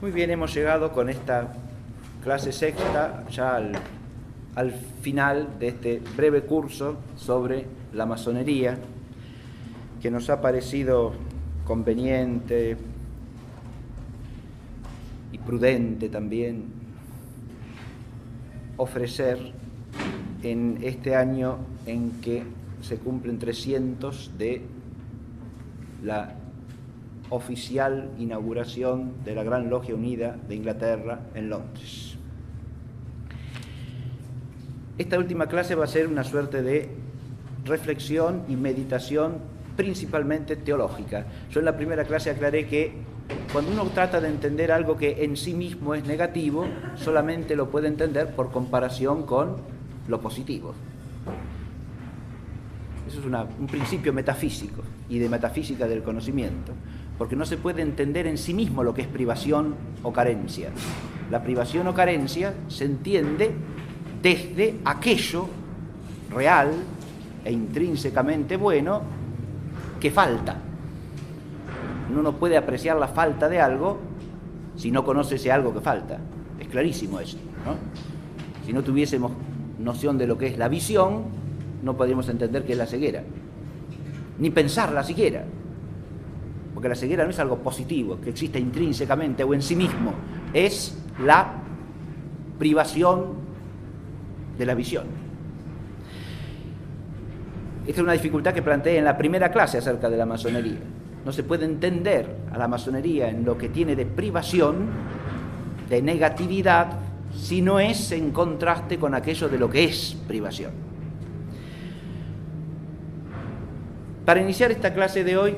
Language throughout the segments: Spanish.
Muy bien, hemos llegado con esta clase sexta ya al final de este breve curso sobre la masonería, que nos ha parecido conveniente y prudente también ofrecer en este año en que se cumplen 300 de la oficial inauguración de la Gran Logia Unida de Inglaterra en Londres. Esta última clase va a ser una suerte de reflexión y meditación principalmente teológica. Yo en la primera clase aclaré que cuando uno trata de entender algo que en sí mismo es negativo, solamente lo puede entender por comparación con lo positivo. Eso es un principio metafísico y de metafísica del conocimiento, porque no se puede entender en sí mismo lo que es privación o carencia. La privación o carencia se entiende desde aquello real e intrínsecamente bueno que falta. Uno no puede apreciar la falta de algo si no conoce ese algo que falta. Es clarísimo eso, ¿no? Si no tuviésemos noción de lo que es la visión, no podríamos entender qué es la ceguera, ni pensarla siquiera, porque la ceguera no es algo positivo, que existe intrínsecamente o en sí mismo, es la privación de la visión. Esta es una dificultad que planteé en la primera clase acerca de la masonería. No se puede entender a la masonería en lo que tiene de privación, de negatividad, si no es en contraste con aquello de lo que es privación. Para iniciar esta clase de hoy,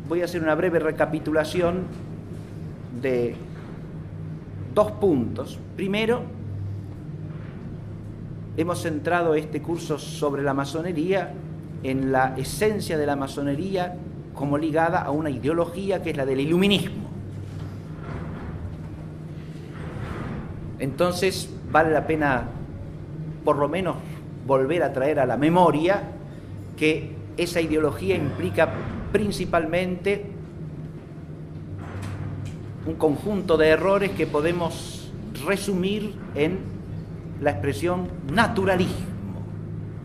voy a hacer una breve recapitulación de dos puntos. Primero, hemos centrado este curso sobre la masonería en la esencia de la masonería como ligada a una ideología que es la del iluminismo. Entonces, vale la pena por lo menos volver a traer a la memoria que esa ideología implica principalmente un conjunto de errores que podemos resumir en la expresión naturalismo,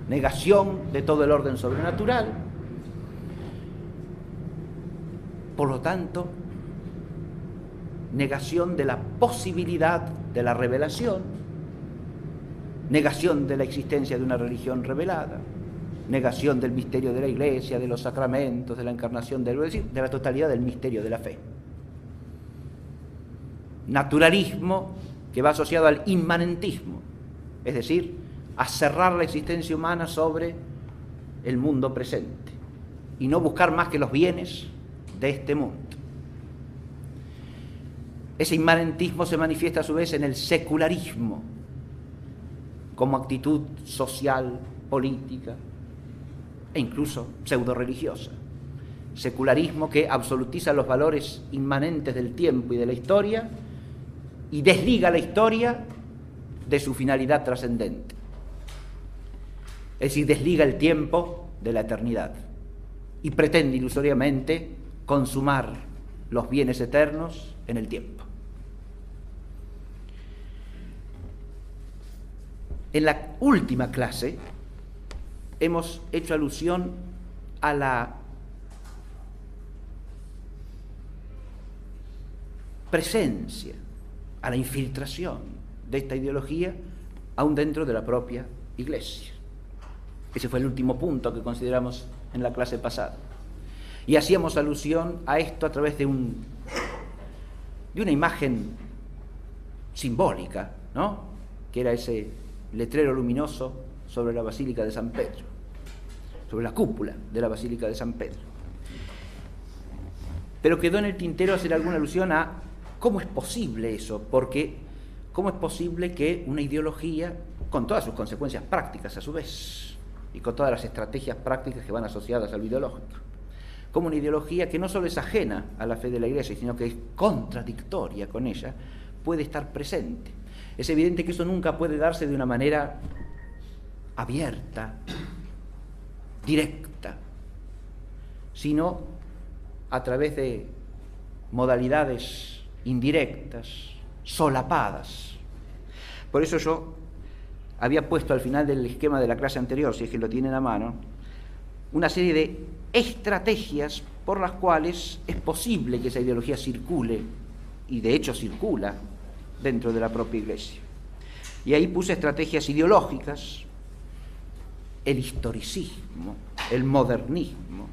negación de todo el orden sobrenatural. Por lo tanto, negación de la posibilidad de la revelación, negación de la existencia de una religión revelada, negación del misterio de la Iglesia, de los sacramentos, de la encarnación del, es decir, de la totalidad del misterio de la fe. Naturalismo que va asociado al inmanentismo, es decir, a cerrar la existencia humana sobre el mundo presente y no buscar más que los bienes de este mundo. Ese inmanentismo se manifiesta a su vez en el secularismo como actitud social, política e incluso pseudo-religiosa. Secularismo que absolutiza los valores inmanentes del tiempo y de la historia y desliga la historia de su finalidad trascendente. Es decir, desliga el tiempo de la eternidad y pretende ilusoriamente consumar los bienes eternos en el tiempo. En la última clase hemos hecho alusión a la presencia, a la infiltración de esta ideología aún dentro de la propia Iglesia. Ese fue el último punto que consideramos en la clase pasada. Y hacíamos alusión a esto a través de una imagen simbólica, ¿no? Que era ese letrero luminoso sobre la Basílica de San Pedro, sobre la cúpula de la Basílica de San Pedro. Pero quedó en el tintero hacer alguna alusión a cómo es posible eso, porque cómo es posible que una ideología, con todas sus consecuencias prácticas a su vez, y con todas las estrategias prácticas que van asociadas al ideológico, como una ideología que no solo es ajena a la fe de la Iglesia, sino que es contradictoria con ella, puede estar presente. Es evidente que eso nunca puede darse de una manera abierta, directa, sino a través de modalidades indirectas, solapadas. Por eso yo había puesto al final del esquema de la clase anterior, si es que lo tienen a mano, una serie de estrategias por las cuales es posible que esa ideología circule, y de hecho circula, dentro de la propia Iglesia. Y ahí puse estrategias ideológicas, el historicismo, el modernismo,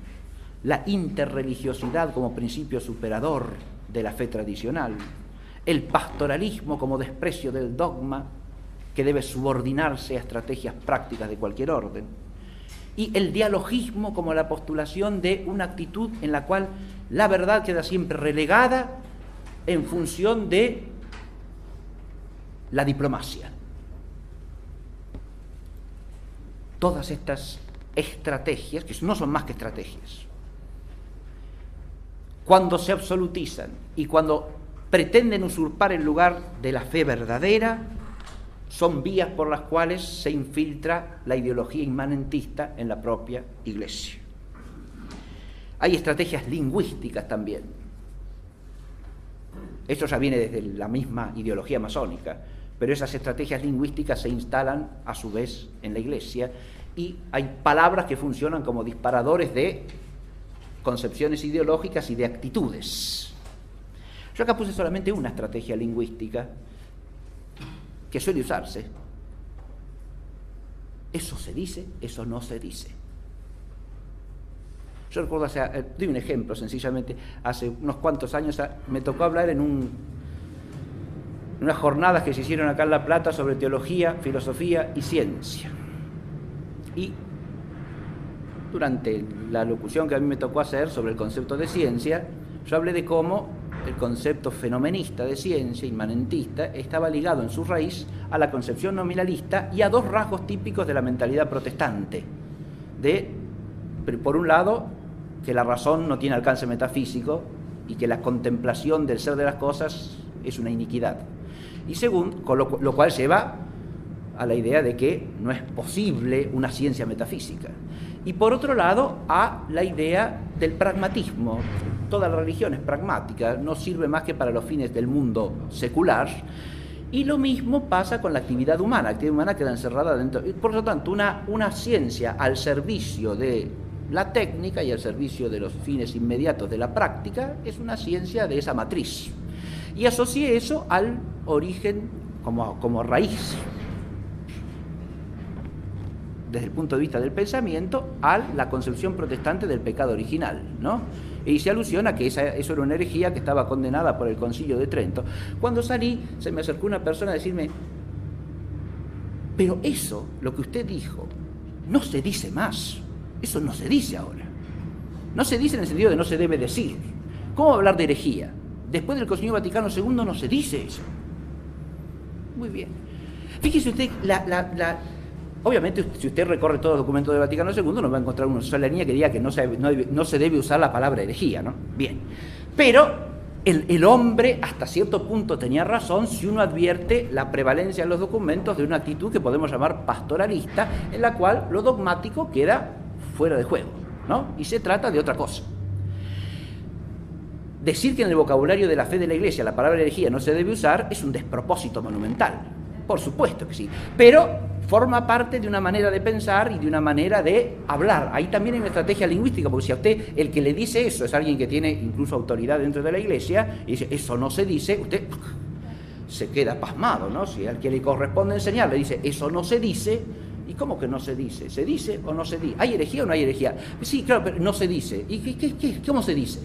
la interreligiosidad como principio superador de la fe tradicional, el pastoralismo como desprecio del dogma que debe subordinarse a estrategias prácticas de cualquier orden, y el dialogismo como la postulación de una actitud en la cual la verdad queda siempre relegada en función de la diplomacia. Todas estas estrategias, que no son más que estrategias, cuando se absolutizan y cuando pretenden usurpar el lugar de la fe verdadera, son vías por las cuales se infiltra la ideología inmanentista en la propia Iglesia. Hay estrategias lingüísticas también. Esto ya viene desde la misma ideología masónica, pero esas estrategias lingüísticas se instalan a su vez en la Iglesia y hay palabras que funcionan como disparadores de concepciones ideológicas y de actitudes. Yo acá puse solamente una estrategia lingüística que suele usarse. Eso se dice, eso no se dice. Yo recuerdo, doy un ejemplo sencillamente, hace unos cuantos años me tocó hablar en unas jornadas que se hicieron acá en La Plata sobre teología, filosofía y ciencia. Y durante la locución que a mí me tocó hacer sobre el concepto de ciencia, yo hablé de cómo el concepto fenomenista de ciencia, inmanentista, estaba ligado en su raíz a la concepción nominalista y a dos rasgos típicos de la mentalidad protestante. Por un lado, que la razón no tiene alcance metafísico y que la contemplación del ser de las cosas es una iniquidad. Y segundo, lo cual lleva a la idea de que no es posible una ciencia metafísica. Y por otro lado, a la idea del pragmatismo. Toda la religión es pragmática, no sirve más que para los fines del mundo secular. Y lo mismo pasa con la actividad humana. La actividad humana queda encerrada dentro. Por lo tanto, una ciencia al servicio de la técnica y al servicio de los fines inmediatos de la práctica es una ciencia de esa matriz. Y asocié eso al origen como raíz, desde el punto de vista del pensamiento, a la concepción protestante del pecado original, ¿no? E hice alusión a que eso era una herejía que estaba condenada por el Concilio de Trento. Cuando salí, se me acercó una persona a decirme: pero eso, lo que usted dijo, no se dice más. Eso no se dice ahora. No se dice en el sentido de no se debe decir. ¿Cómo hablar de herejía? Después del Concilio Vaticano II no se dice eso. Muy bien. Fíjese usted, obviamente, si usted recorre todos los documentos del Vaticano II, no va a encontrar una sola línea que diga que no se debe usar la palabra herejía, ¿no? Bien. Pero el hombre hasta cierto punto tenía razón si uno advierte la prevalencia en los documentos de una actitud que podemos llamar pastoralista, en la cual lo dogmático queda fuera de juego, ¿no? Y se trata de otra cosa. Decir que en el vocabulario de la fe de la Iglesia la palabra herejía no se debe usar es un despropósito monumental. Por supuesto que sí, pero forma parte de una manera de pensar y de una manera de hablar. Ahí también hay una estrategia lingüística, porque si a usted el que le dice eso es alguien que tiene incluso autoridad dentro de la Iglesia y dice eso no se dice, usted se queda pasmado, ¿no? Si al que le corresponde enseñar le dice eso no se dice, ¿y cómo que no se dice? ¿Se dice o no se dice? ¿Hay herejía o no hay herejía? Sí, claro, pero no se dice. ¿Y cómo se dice?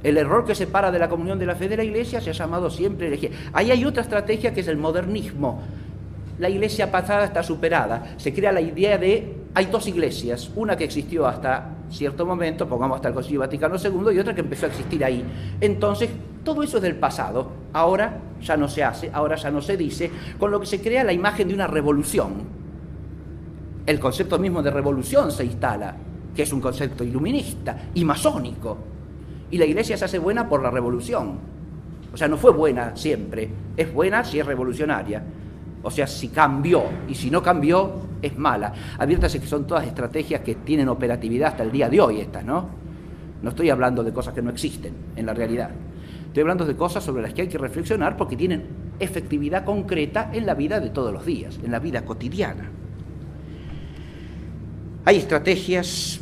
El error que separa de la comunión de la fe de la Iglesia se ha llamado siempre herejía. Ahí hay otra estrategia que es el modernismo. La Iglesia pasada está superada. Se crea la idea de, hay dos iglesias, una que existió hasta cierto momento, pongamos hasta el Concilio Vaticano II, y otra que empezó a existir ahí. Entonces, todo eso es del pasado. Ahora ya no se hace, ahora ya no se dice, con lo que se crea la imagen de una revolución. El concepto mismo de revolución se instala, que es un concepto iluminista y masónico. Y la Iglesia se hace buena por la revolución. O sea, no fue buena siempre, es buena si es revolucionaria. O sea, si cambió, y si no cambió, es mala. Adviértase que son todas estrategias que tienen operatividad hasta el día de hoy estas, ¿no? No estoy hablando de cosas que no existen en la realidad. Estoy hablando de cosas sobre las que hay que reflexionar porque tienen efectividad concreta en la vida de todos los días, en la vida cotidiana. Hay estrategias,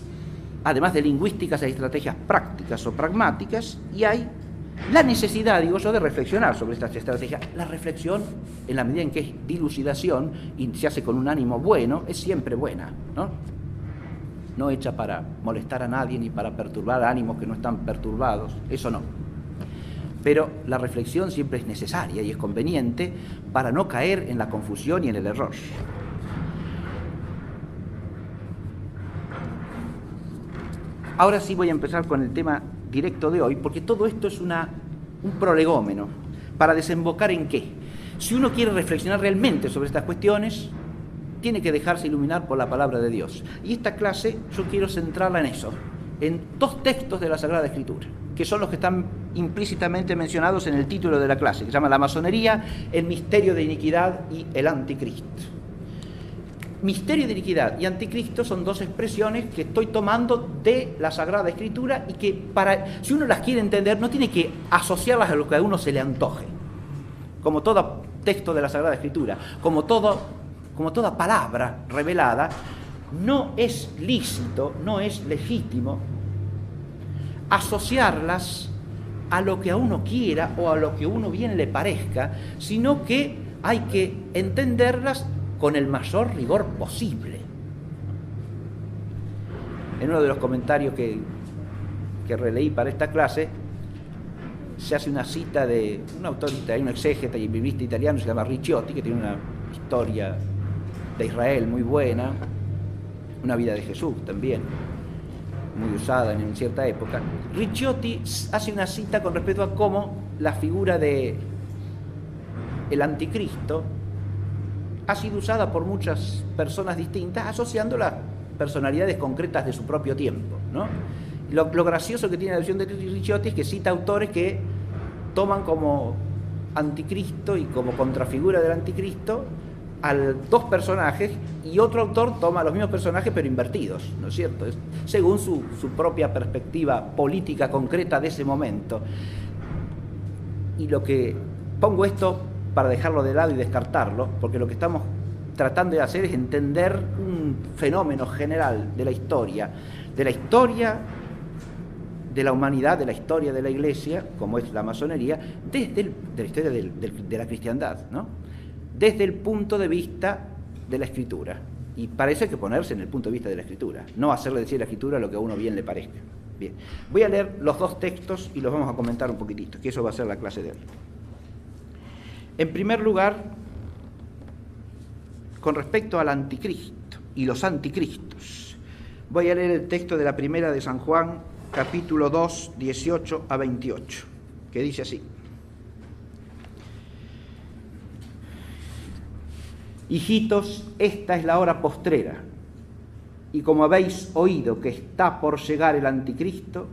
además de lingüísticas, hay estrategias prácticas o pragmáticas, y hay la necesidad, digo yo, de reflexionar sobre estas estrategias. La reflexión, en la medida en que es dilucidación y se hace con un ánimo bueno, es siempre buena, ¿no? No hecha para molestar a nadie ni para perturbar ánimos que no están perturbados, eso no. Pero la reflexión siempre es necesaria y es conveniente para no caer en la confusión y en el error. Ahora sí voy a empezar con el tema directo de hoy, porque todo esto es un prolegómeno para desembocar en qué. Si uno quiere reflexionar realmente sobre estas cuestiones, tiene que dejarse iluminar por la palabra de Dios. Y esta clase yo quiero centrarla en eso, en dos textos de la Sagrada Escritura, que son los que están implícitamente mencionados en el título de la clase, que se llama La masonería, el misterio de iniquidad y el anticristo. Misterio de iniquidad y anticristo son dos expresiones que estoy tomando de la Sagrada Escritura y que si uno las quiere entender no tiene que asociarlas a lo que a uno se le antoje. Como todo texto de la Sagrada Escritura, como toda palabra revelada, no es lícito, no es legítimo asociarlas a lo que a uno quiera o a lo que a uno bien le parezca, sino que hay que entenderlas con el mayor rigor posible. En uno de los comentarios que releí para esta clase, se hace una cita de un autor, hay un exégeta y biblista italiano, se llama Ricciotti, que tiene una historia de Israel muy buena, una vida de Jesús también, muy usada en cierta época. Ricciotti hace una cita con respecto a cómo la figura de el anticristo ha sido usada por muchas personas distintas, asociando las personalidades concretas de su propio tiempo, ¿no? Lo gracioso que tiene la versión de Ricciotti es que cita autores que toman como anticristo y como contrafigura del anticristo a dos personajes, y otro autor toma los mismos personajes pero invertidos, ¿no es cierto? Según su propia perspectiva política concreta de ese momento. Y lo que pongo esto para dejarlo de lado y descartarlo, porque lo que estamos tratando de hacer es entender un fenómeno general de la historia de la humanidad, de la historia de la Iglesia, como es la masonería, de la historia de la cristiandad, ¿no? Desde el punto de vista de la Escritura. Y para eso hay que ponerse en el punto de vista de la Escritura, no hacerle decir a la Escritura lo que a uno bien le parezca. Bien, voy a leer los dos textos y los vamos a comentar un poquitito, que eso va a ser la clase de hoy. En primer lugar, con respecto al anticristo y los anticristos, voy a leer el texto de la primera de San Juan, capítulo 2, 18 a 28, que dice así: Hijitos, esta es la hora postrera, y como habéis oído que está por llegar el anticristo,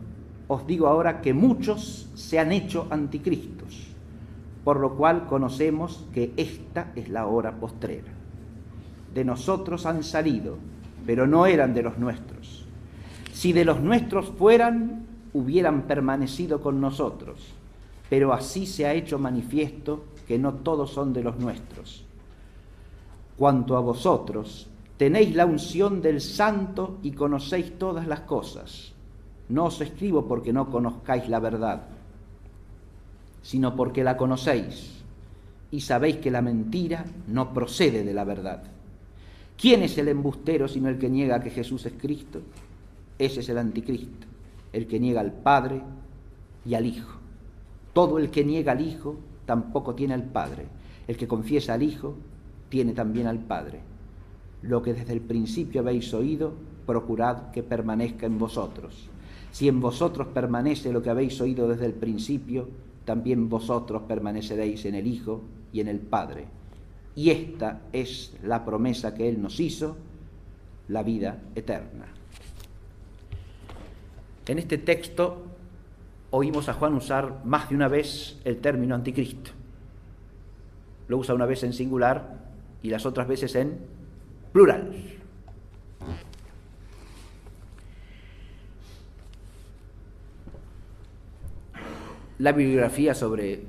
os digo ahora que muchos se han hecho anticristos, por lo cual conocemos que esta es la hora postrera. De nosotros han salido, pero no eran de los nuestros. Si de los nuestros fueran, hubieran permanecido con nosotros, pero así se ha hecho manifiesto que no todos son de los nuestros. Cuanto a vosotros, tenéis la unción del Santo y conocéis todas las cosas. No os escribo porque no conozcáis la verdad, sino porque la conocéis y sabéis que la mentira no procede de la verdad. ¿Quién es el embustero sino el que niega que Jesús es Cristo? Ese es el anticristo, el que niega al Padre y al Hijo. Todo el que niega al Hijo tampoco tiene al Padre. El que confiesa al Hijo tiene también al Padre. Lo que desde el principio habéis oído, procurad que permanezca en vosotros. Si en vosotros permanece lo que habéis oído desde el principio, también vosotros permaneceréis en el Hijo y en el Padre. Y esta es la promesa que Él nos hizo, la vida eterna. En este texto oímos a Juan usar más de una vez el término anticristo. Lo usa una vez en singular y las otras veces en plural. la bibliografía sobre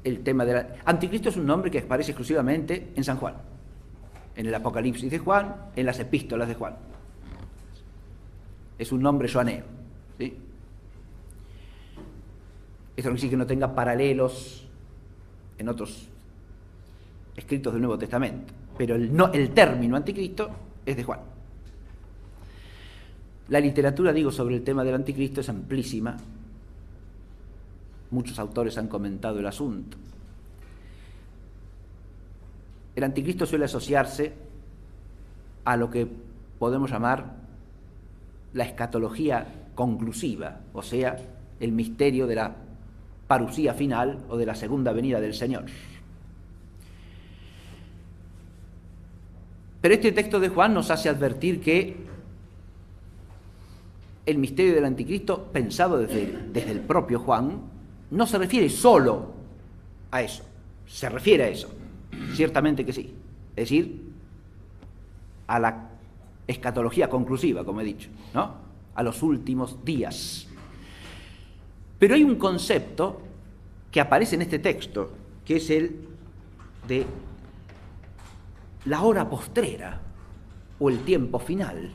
el tema del anticristo. Es un nombre que aparece exclusivamente en San Juan, en el Apocalipsis de Juan, en las epístolas de Juan. Es un nombre joaneo, ¿sí? Esto no quiere decir que no tenga paralelos en otros escritos del Nuevo Testamento, pero el término anticristo es de Juan. La literatura, digo, sobre el tema del anticristo es amplísima. Muchos autores han comentado el asunto. El anticristo suele asociarse a lo que podemos llamar la escatología conclusiva, o sea, el misterio de la parusía final o de la segunda venida del Señor. Pero este texto de Juan nos hace advertir que el misterio del anticristo, pensado desde el propio Juan, no se refiere solo a eso, se refiere a eso, ciertamente que sí, es decir, a la escatología conclusiva, como he dicho, ¿no? A los últimos días. Pero hay un concepto que aparece en este texto, que es el de la hora postrera o el tiempo final,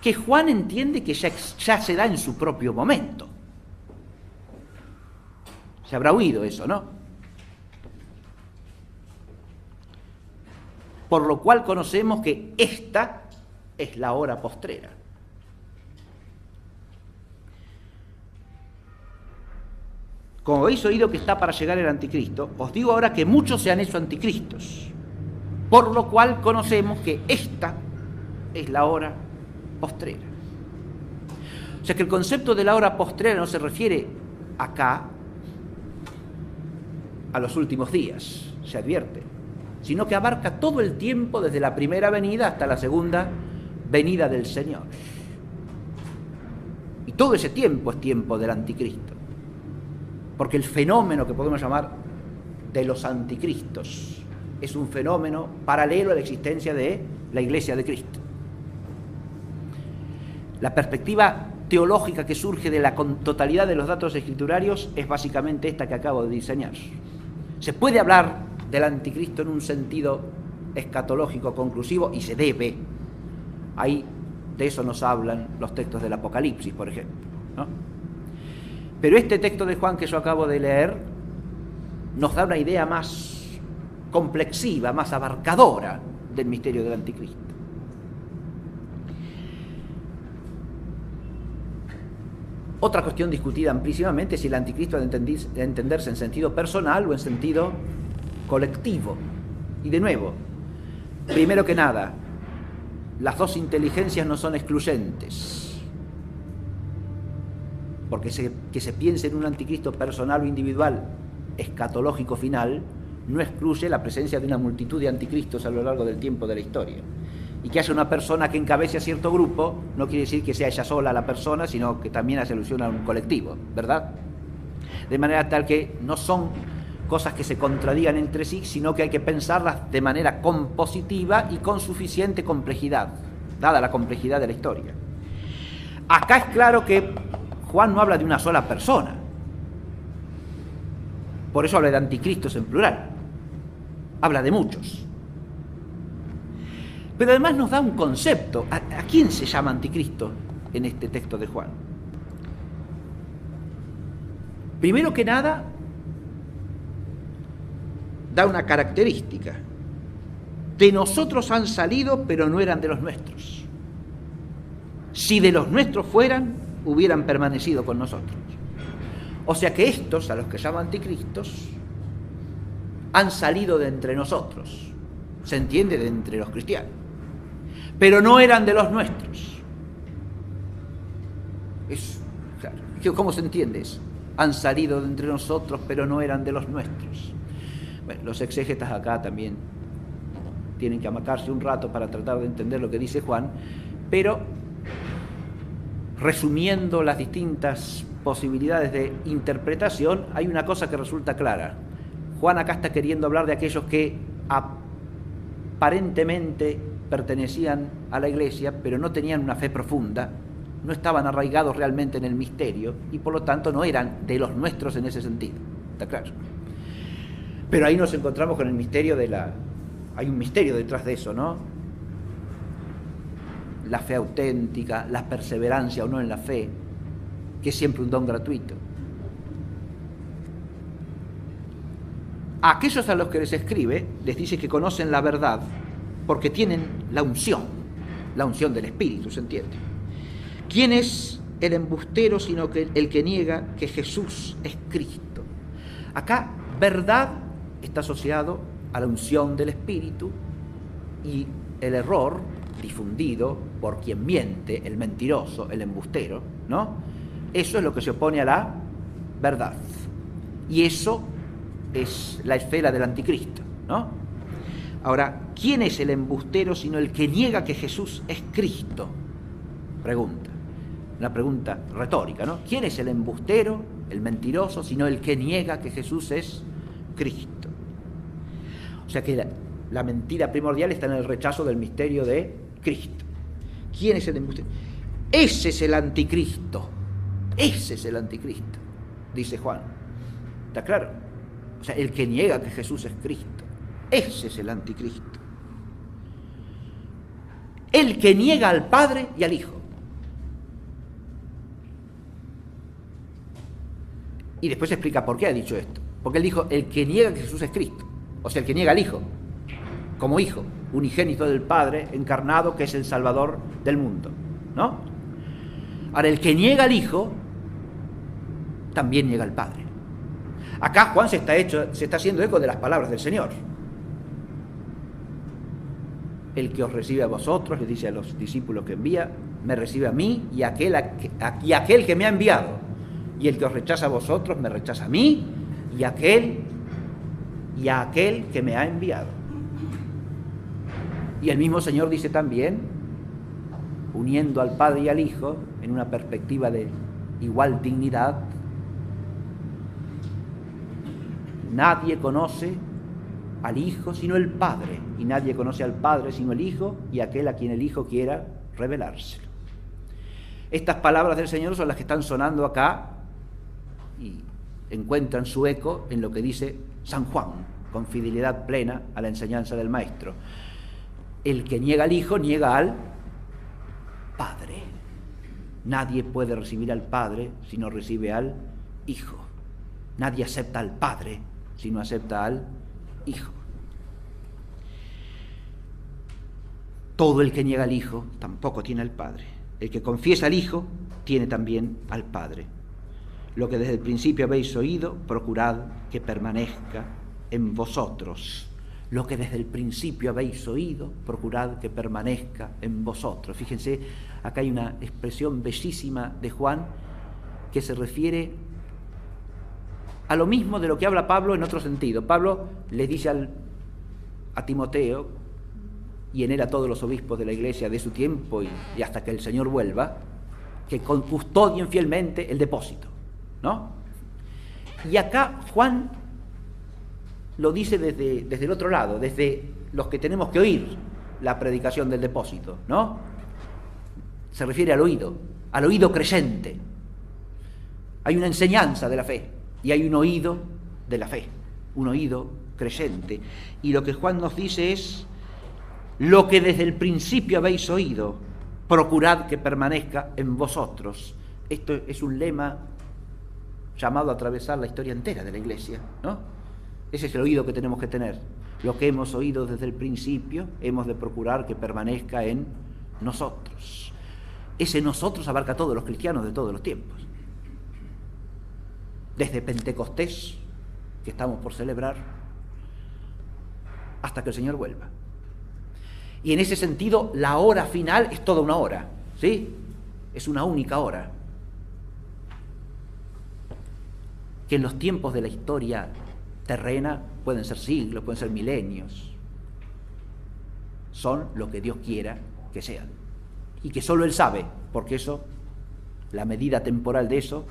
que Juan entiende que ya se da en su propio momento. Se habrá oído eso, ¿no? Por lo cual conocemos que esta es la hora postrera. Como habéis oído que está para llegar el anticristo, os digo ahora que muchos se han hecho anticristos, por lo cual conocemos que esta es la hora postrera. O sea que el concepto de la hora postrera no se refiere acá a los últimos días, se advierte, sino que abarca todo el tiempo desde la primera venida hasta la segunda venida del Señor. Y todo ese tiempo es tiempo del anticristo, porque el fenómeno que podemos llamar de los anticristos es un fenómeno paralelo a la existencia de la Iglesia de Cristo. La perspectiva teológica que surge de la totalidad de los datos escriturarios es básicamente esta que acabo de diseñar. Se puede hablar del anticristo en un sentido escatológico conclusivo, y se debe. Ahí de eso nos hablan los textos del Apocalipsis, por ejemplo, ¿no? Pero este texto de Juan que yo acabo de leer nos da una idea más complexiva, más abarcadora del misterio del anticristo. Otra cuestión discutida amplísimamente es si el anticristo ha de entenderse en sentido personal o en sentido colectivo. Y de nuevo, primero que nada, las dos inteligencias no son excluyentes, porque que se piense en un anticristo personal o individual escatológico final no excluye la presencia de una multitud de anticristos a lo largo del tiempo de la historia. Y que haya una persona que encabece a cierto grupo no quiere decir que sea ella sola la persona, sino que también hace alusión a un colectivo, ¿verdad? De manera tal que no son cosas que se contradigan entre sí, sino que hay que pensarlas de manera compositiva y con suficiente complejidad, dada la complejidad de la historia. Acá es claro que Juan no habla de una sola persona, por eso habla de anticristos en plural, habla de muchos. Pero además nos da un concepto. ¿A quién se llama anticristo en este texto de Juan? Primero que nada, da una característica. De nosotros han salido, pero no eran de los nuestros. Si de los nuestros fueran, hubieran permanecido con nosotros. O sea que estos, a los que llaman anticristos, han salido de entre nosotros. Se entiende, de entre los cristianos. Pero no eran de los nuestros. Claro, ¿cómo se entiende eso? Han salido de entre nosotros, pero no eran de los nuestros. Bueno, los exégetas acá también tienen que amacarse un rato para tratar de entender lo que dice Juan, pero resumiendo las distintas posibilidades de interpretación, hay una cosa que resulta clara. Juan acá está queriendo hablar de aquellos que aparentemente pertenecían a la Iglesia, pero no tenían una fe profunda, no estaban arraigados realmente en el misterio y por lo tanto no eran de los nuestros en ese sentido. ¿Está claro? Pero ahí nos encontramos con el misterio de la... Hay un misterio detrás de eso, ¿no? La fe auténtica, la perseverancia o no en la fe, que es siempre un don gratuito. A aquellos a los que les escribe, les dice que conocen la verdad porque tienen la unción del Espíritu, ¿se entiende? ¿Quién es el embustero sino que el que niega que Jesús es Cristo? Acá, verdad está asociado a la unción del Espíritu y el error difundido por quien miente, el mentiroso, el embustero, ¿no? Eso es lo que se opone a la verdad. Y eso es la esfera del anticristo, ¿no? Ahora, ¿quién es el embustero sino el que niega que Jesús es Cristo? Pregunta. Una pregunta retórica, ¿no? ¿Quién es el embustero, el mentiroso, sino el que niega que Jesús es Cristo? O sea que la mentira primordial está en el rechazo del misterio de Cristo. ¿Quién es el embustero? Ese es el anticristo. Ese es el anticristo, dice Juan. ¿Está claro? O sea, el que niega que Jesús es Cristo. Ese es el anticristo. El que niega al Padre y al Hijo. Y después explica por qué ha dicho esto. Porque él dijo, el que niega que Jesús es Cristo. O sea, el que niega al Hijo, como Hijo, unigénito del Padre, encarnado, que es el Salvador del mundo, ¿no? Ahora, el que niega al Hijo, también niega al Padre. Acá Juan se está haciendo eco de las palabras del Señor. El que os recibe a vosotros, le dice a los discípulos que envía, me recibe a mí y aquel que me ha enviado. Y el que os rechaza a vosotros, me rechaza a mí y a aquel que me ha enviado. Y el mismo Señor dice también, uniendo al Padre y al Hijo en una perspectiva de igual dignidad, nadie conoce al Hijo sino el Padre, y nadie conoce al Padre sino el Hijo y aquel a quien el Hijo quiera revelárselo. Estas palabras del Señor son las que están sonando acá y encuentran su eco en lo que dice San Juan, con fidelidad plena a la enseñanza del Maestro. El que niega al Hijo, niega al Padre. Nadie puede recibir al Padre si no recibe al Hijo. Nadie acepta al Padre si no acepta al Hijo. Todo el que niega al Hijo tampoco tiene al Padre. El que confiesa al Hijo tiene también al Padre. Lo que desde el principio habéis oído, procurad que permanezca en vosotros. Lo que desde el principio habéis oído, procurad que permanezca en vosotros. Fíjense, acá hay una expresión bellísima de Juan que se refiere a lo mismo de lo que habla Pablo en otro sentido. Pablo le dice a Timoteo, y en él a todos los obispos de la iglesia de su tiempo y hasta que el Señor vuelva, que custodien fielmente el depósito, ¿no? Y acá Juan lo dice desde el otro lado, desde los que tenemos que oír la predicación del depósito, ¿no? Se refiere al oído creyente. Hay una enseñanza de la fe y hay un oído de la fe, un oído creyente. Y lo que Juan nos dice es, lo que desde el principio habéis oído, procurad que permanezca en vosotros. Esto es un lema llamado a atravesar la historia entera de la Iglesia, ¿no? Ese es el oído que tenemos que tener. Lo que hemos oído desde el principio, hemos de procurar que permanezca en nosotros. Ese nosotros abarca a todos los cristianos de todos los tiempos. Desde Pentecostés, que estamos por celebrar, hasta que el Señor vuelva. Y en ese sentido, la hora final es toda una hora, ¿sí? Es una única hora. Que en los tiempos de la historia terrena pueden ser siglos, pueden ser milenios. Son lo que Dios quiera que sean. Y que solo Él sabe, porque eso, la medida temporal de eso,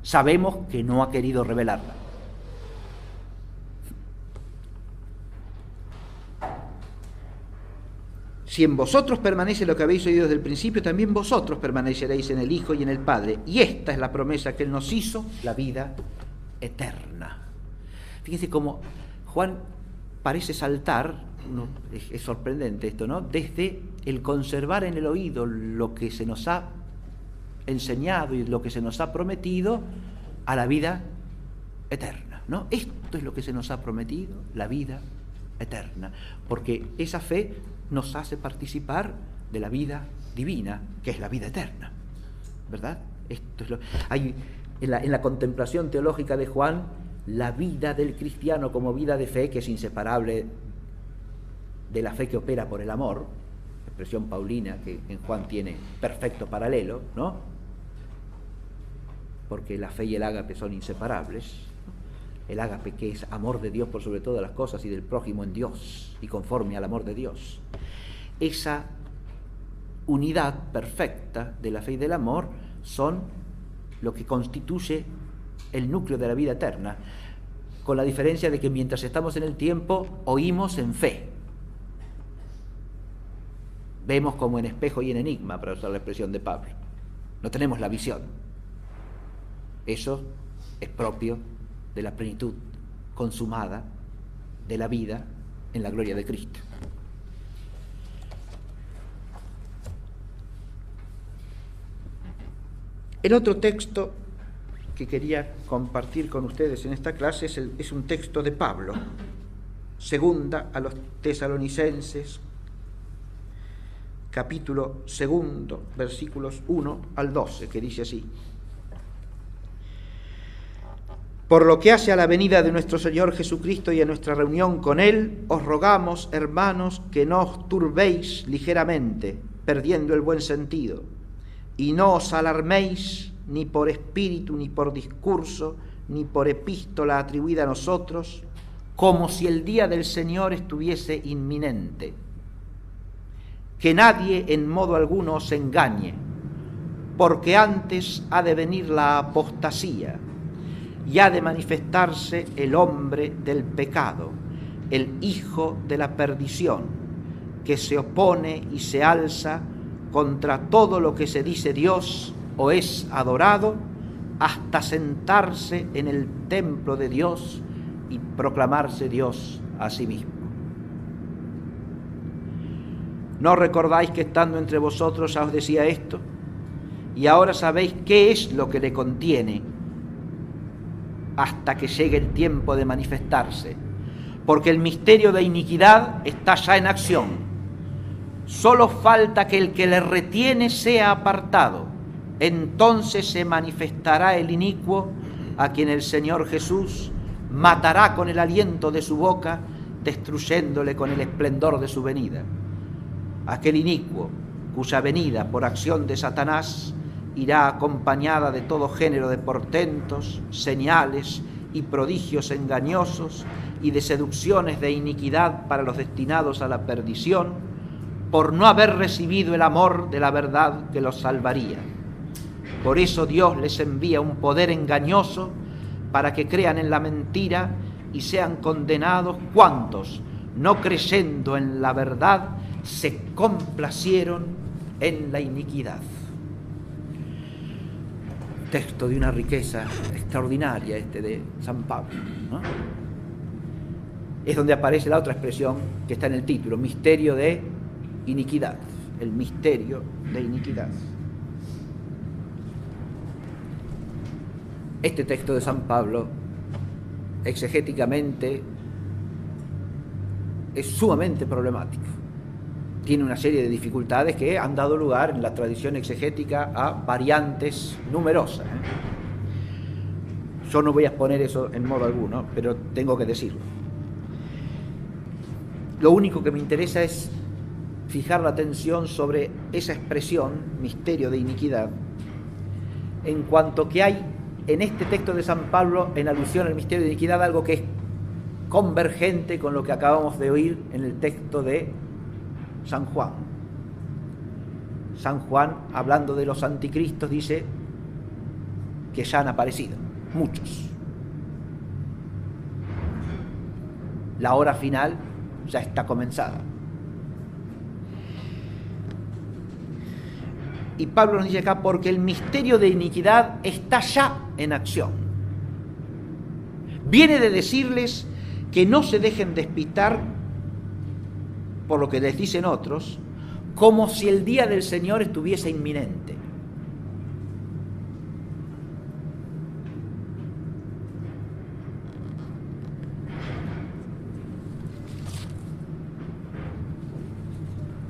sabemos que no ha querido revelarla. si en vosotros permanece lo que habéis oído desde el principio, también vosotros permaneceréis en el Hijo y en el Padre. Y esta es la promesa que Él nos hizo, la vida eterna. Fíjense cómo Juan parece saltar, es sorprendente esto, ¿no? Desde el conservar en el oído lo que se nos ha enseñado y lo que se nos ha prometido, a la vida eterna, ¿no? Esto es lo que se nos ha prometido, la vida eterna, porque esa fe nos hace participar de la vida divina, que es la vida eterna, ¿verdad? Esto es hay en la contemplación teológica de Juan, la vida del cristiano como vida de fe, que es inseparable de la fe que opera por el amor, expresión paulina que en Juan tiene perfecto paralelo, ¿no? Porque la fe y el ágape son inseparables. El ágape, que es amor de Dios por sobre todas las cosas y del prójimo en Dios y conforme al amor de Dios. Esa unidad perfecta de la fe y del amor son lo que constituye el núcleo de la vida eterna, con la diferencia de que mientras estamos en el tiempo oímos en fe, vemos como en espejo y en enigma, para usar la expresión de Pablo, no tenemos la visión. Eso es propio de la plenitud consumada de la vida en la gloria de Cristo. El otro texto que quería compartir con ustedes en esta clase es un texto de Pablo, segunda a los Tesalonicenses, capítulo 2, versículos 1 al 12, que dice así: Por lo que hace a la venida de nuestro Señor Jesucristo y a nuestra reunión con Él, os rogamos, hermanos, que no os turbéis ligeramente, perdiendo el buen sentido, y no os alarméis ni por espíritu, ni por discurso, ni por epístola atribuida a nosotros, como si el día del Señor estuviese inminente. Que nadie en modo alguno os engañe, porque antes ha de venir la apostasía, y ha de manifestarse el hombre del pecado, el hijo de la perdición, que se opone y se alza contra todo lo que se dice Dios o es adorado, hasta sentarse en el templo de Dios y proclamarse Dios a sí mismo. ¿No recordáis que estando entre vosotros ya os decía esto? Y ahora sabéis qué es lo que le contiene, hasta que llegue el tiempo de manifestarse, porque el misterio de iniquidad está ya en acción. Solo falta que el que le retiene sea apartado. Entonces se manifestará el inicuo, a quien el Señor Jesús matará con el aliento de su boca, destruyéndole con el esplendor de su venida. Aquel inicuo, cuya venida por acción de Satanás irá acompañada de todo género de portentos, señales y prodigios engañosos y de seducciones de iniquidad para los destinados a la perdición, por no haber recibido el amor de la verdad que los salvaría. Por eso Dios les envía un poder engañoso para que crean en la mentira y sean condenados cuantos, no creyendo en la verdad, se complacieron en la iniquidad. Texto de una riqueza extraordinaria de San Pablo, ¿no? Es donde aparece la otra expresión que está en el título, misterio de iniquidad, el misterio de iniquidad. Este texto de San Pablo, exegéticamente, es sumamente problemático. Tiene una serie de dificultades que han dado lugar en la tradición exegética a variantes numerosas. Yo no voy a exponer eso en modo alguno, pero tengo que decirlo. Lo único que me interesa es fijar la atención sobre esa expresión, misterio de iniquidad, en cuanto que hay en este texto de San Pablo, en alusión al misterio de iniquidad, algo que es convergente con lo que acabamos de oír en el texto de San Juan. San Juan, hablando de los anticristos, dice que ya han aparecido muchos. La hora final ya está comenzada. Y Pablo nos dice acá, porque el misterio de iniquidad está ya en acción. Viene de decirles que no se dejen despistar por lo que les dicen otros, como si el día del Señor estuviese inminente.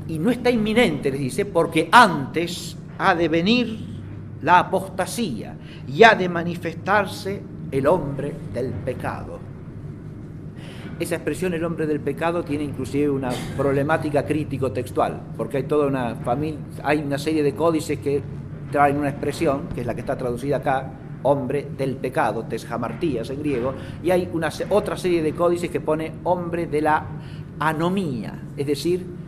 Y no está inminente, les dice, porque antes ha de venir la apostasía y ha de manifestarse el hombre del pecado. Esa expresión, el hombre del pecado, tiene inclusive una problemática crítico-textual, porque hay toda una familia, hay una serie de códices que traen una expresión, que es la que está traducida acá, hombre del pecado, tesjamartías en griego, y hay otra serie de códices que pone hombre de la anomía, es decir,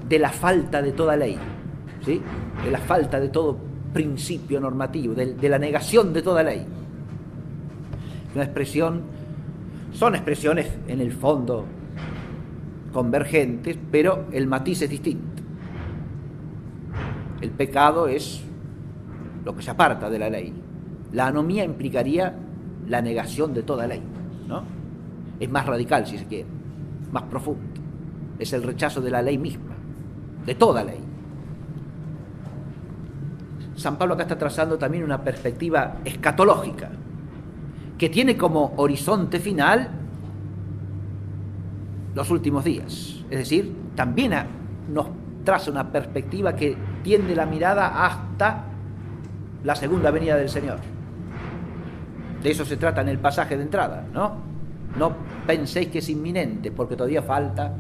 de la falta de toda ley, ¿sí? De la falta de todo principio normativo, de la negación de toda ley. Una expresión, son expresiones en el fondo convergentes, pero el matiz es distinto. El pecado es lo que se aparta de la ley. La anomía implicaría la negación de toda ley, ¿no? Es más radical, si se quiere, más profundo. Es el rechazo de la ley misma, de toda ley. San Pablo acá está trazando también una perspectiva escatológica, que tiene como horizonte final los últimos días. Es decir, también nos traza una perspectiva que tiende la mirada hasta la segunda venida del Señor. De eso se trata en el pasaje de entrada, ¿no? No penséis que es inminente, porque todavía falta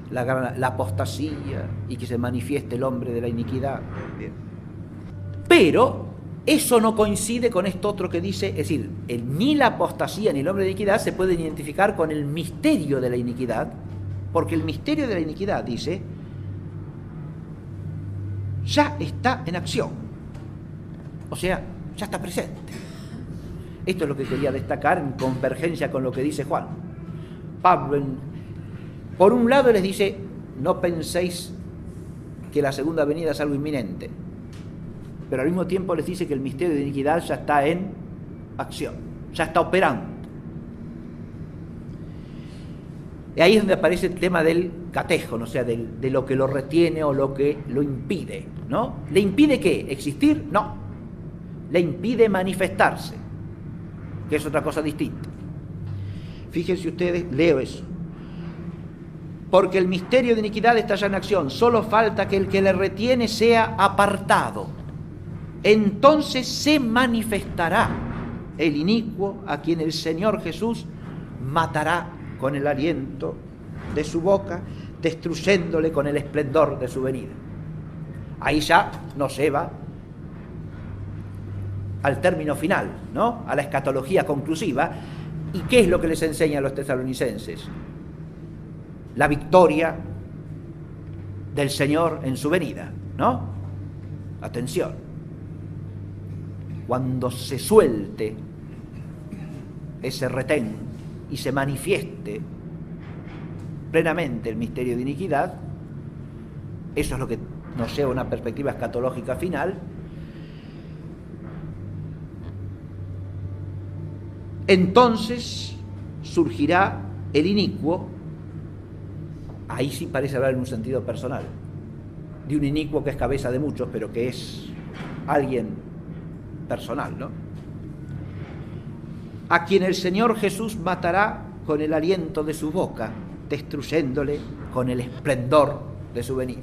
la apostasía y que se manifieste el hombre de la iniquidad. Bien. Pero eso no coincide con esto otro que dice, es decir, ni la apostasía ni el hombre de iniquidad se pueden identificar con el misterio de la iniquidad, porque el misterio de la iniquidad, dice, ya está en acción, o sea, ya está presente. Esto es lo que quería destacar en convergencia con lo que dice Juan. Pablo, por un lado, les dice, no penséis que la segunda venida es algo inminente, pero al mismo tiempo les dice que el misterio de iniquidad ya está en acción, ya está operando. Y ahí es donde aparece el tema del catejon, o sea, de lo que lo retiene o lo que lo impide, ¿no? ¿Le impide qué? ¿Existir? No. Le impide manifestarse, que es otra cosa distinta. Fíjense ustedes, leo eso. Porque el misterio de iniquidad está ya en acción, solo falta que el que le retiene sea apartado. Entonces se manifestará el inicuo a quien el Señor Jesús matará con el aliento de su boca, destruyéndole con el esplendor de su venida. Ahí ya nos lleva al término final, ¿no? A la escatología conclusiva. ¿Y qué es lo que les enseña a los tesalonicenses? La victoria del Señor en su venida, ¿no? Atención. Cuando se suelte ese retén y se manifieste plenamente el misterio de iniquidad, eso es lo que nos lleva a una perspectiva escatológica final. Entonces surgirá el inicuo. Ahí sí parece hablar en un sentido personal, de un inicuo que es cabeza de muchos, pero que es alguien personal, ¿no? A quien el Señor Jesús matará con el aliento de su boca, destruyéndole con el esplendor de su venida.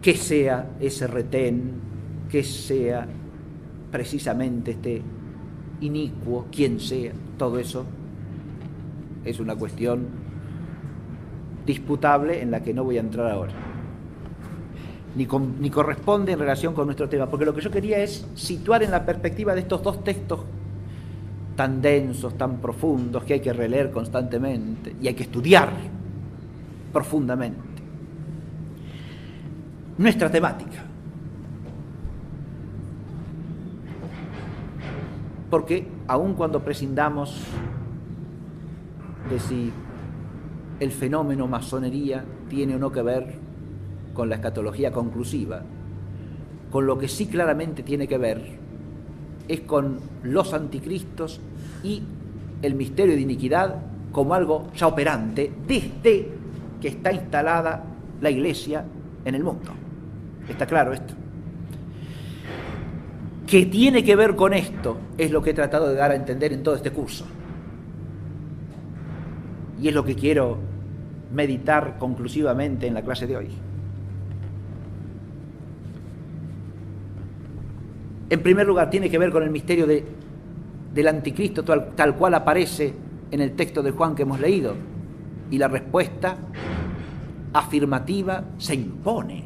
Que sea ese retén, que sea precisamente este inicuo, quien sea, todo eso es una cuestión disputable en la que no voy a entrar ahora, ni corresponde en relación con nuestro tema, porque lo que yo quería es situar en la perspectiva de estos dos textos tan densos, tan profundos, que hay que releer constantemente y hay que estudiar profundamente nuestra temática. Porque aun cuando prescindamos de si el fenómeno masonería tiene o no que ver con la escatología conclusiva. Con lo que sí claramente tiene que ver es con los anticristos y el misterio de iniquidad como algo ya operante desde que está instalada la Iglesia en el mundo. ¿Está claro esto? ¿Qué tiene que ver con esto? Es lo que he tratado de dar a entender en todo este curso. Y es lo que quiero meditar conclusivamente en la clase de hoy. En primer lugar, tiene que ver con el misterio del anticristo tal cual aparece en el texto de Juan que hemos leído. Y la respuesta afirmativa se impone.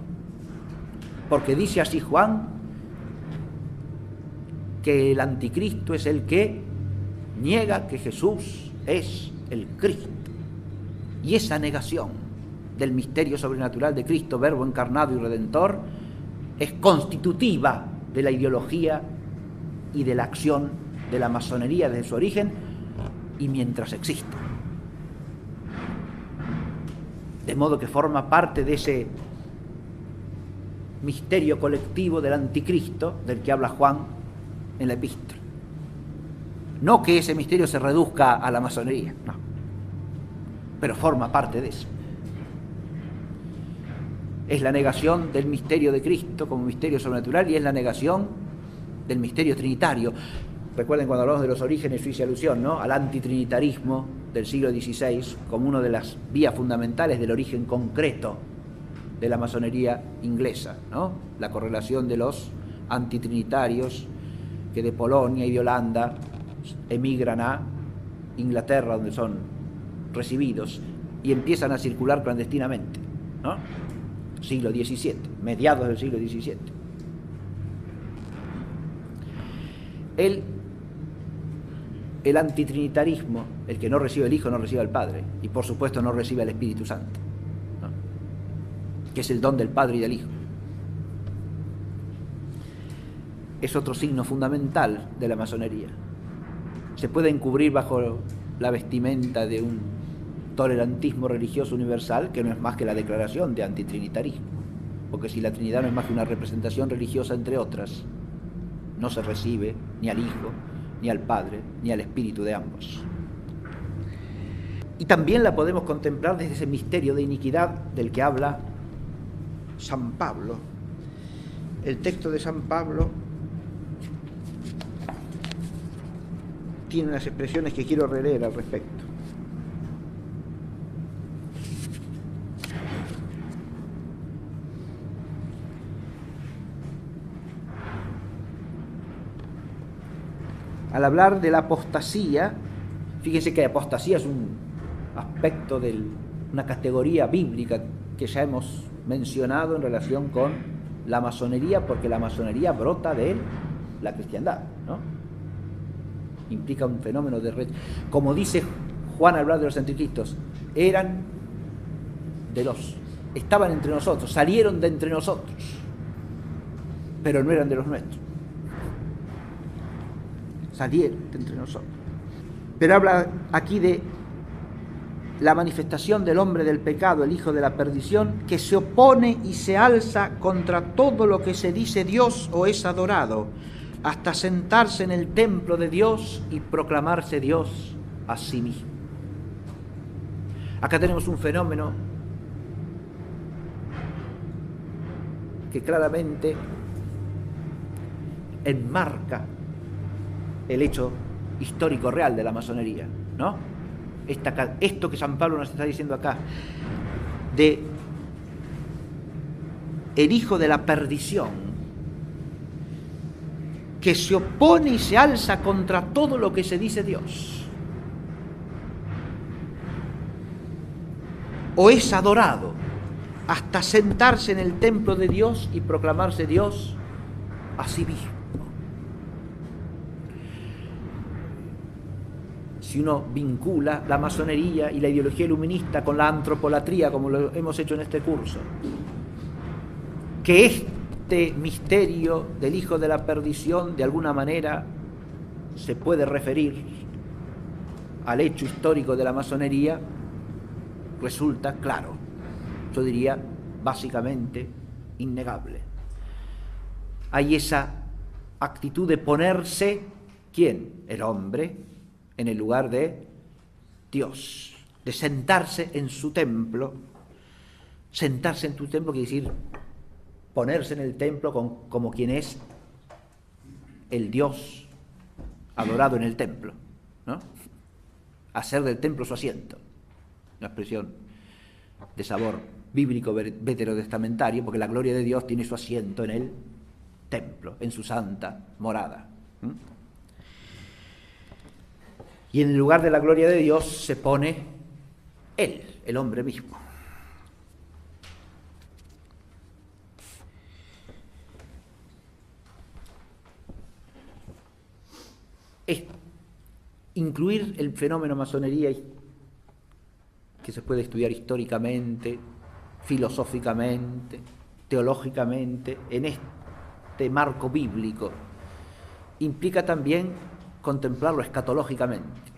Porque dice así Juan, que el anticristo es el que niega que Jesús es el Cristo. Y esa negación del misterio sobrenatural de Cristo, verbo encarnado y redentor, es constitutiva de la ideología y de la acción de la masonería desde su origen y mientras existe. De modo que forma parte de ese misterio colectivo del anticristo del que habla Juan en la epístola. No que ese misterio se reduzca a la masonería, no, pero forma parte de eso. Es la negación del misterio de Cristo como misterio sobrenatural y es la negación del misterio trinitario. Recuerden cuando hablamos de los orígenes, yo hice alusión, ¿no?, al antitrinitarismo del siglo XVI como una de las vías fundamentales del origen concreto de la masonería inglesa, ¿no? La correlación de los antitrinitarios que de Polonia y de Holanda emigran a Inglaterra, donde son recibidos y empiezan a circular clandestinamente, ¿no? Siglo XVII, mediados del siglo XVII. El antitrinitarismo, el que no recibe el Hijo, no recibe al Padre, y por supuesto no recibe al Espíritu Santo, ¿no?, que es el don del Padre y del Hijo. Es otro signo fundamental de la masonería. Se puede encubrir bajo la vestimenta de un tolerantismo religioso universal, que no es más que la declaración de antitrinitarismo, porque si la Trinidad no es más que una representación religiosa entre otras, no se recibe ni al Hijo, ni al Padre, ni al Espíritu de ambos. Y también la podemos contemplar desde ese misterio de iniquidad del que habla San Pablo. El texto de San Pablo tiene unas expresiones que quiero releer al respecto. Al hablar de la apostasía, fíjense que apostasía es un aspecto de una categoría bíblica que ya hemos mencionado en relación con la masonería, porque la masonería brota de la cristiandad, ¿no? Implica un fenómeno de como dice Juan al hablar de los anticristos, estaban entre nosotros, salieron de entre nosotros, pero no eran de los nuestros. Salieron de entre nosotros. Pero habla aquí de la manifestación del hombre del pecado, el hijo de la perdición, que se opone y se alza contra todo lo que se dice Dios o es adorado, hasta sentarse en el templo de Dios y proclamarse Dios a sí mismo. Acá tenemos un fenómeno que claramente enmarca el hecho histórico real de la masonería, ¿no? Esto que San Pablo nos está diciendo acá, de el hijo de la perdición, que se opone y se alza contra todo lo que se dice Dios, o es adorado, hasta sentarse en el templo de Dios y proclamarse Dios a sí mismo. Si uno vincula la masonería y la ideología iluminista con la antropolatría, como lo hemos hecho en este curso, que este misterio del hijo de la perdición de alguna manera se puede referir al hecho histórico de la masonería resulta claro, yo diría básicamente innegable. Hay esa actitud de ponerse, ¿quién? El hombre, en el lugar de Dios, de sentarse en su templo. Sentarse en tu templo quiere decir ponerse en el templo como quien es el Dios adorado en el templo, ¿no? Hacer del templo su asiento, una expresión de sabor bíblico veterotestamentario, porque la gloria de Dios tiene su asiento en el templo, en su santa morada. Y en el lugar de la gloria de Dios se pone Él, el hombre mismo. Es incluir el fenómeno masonería, que se puede estudiar históricamente, filosóficamente, teológicamente, en este marco bíblico, implica también contemplarlo escatológicamente,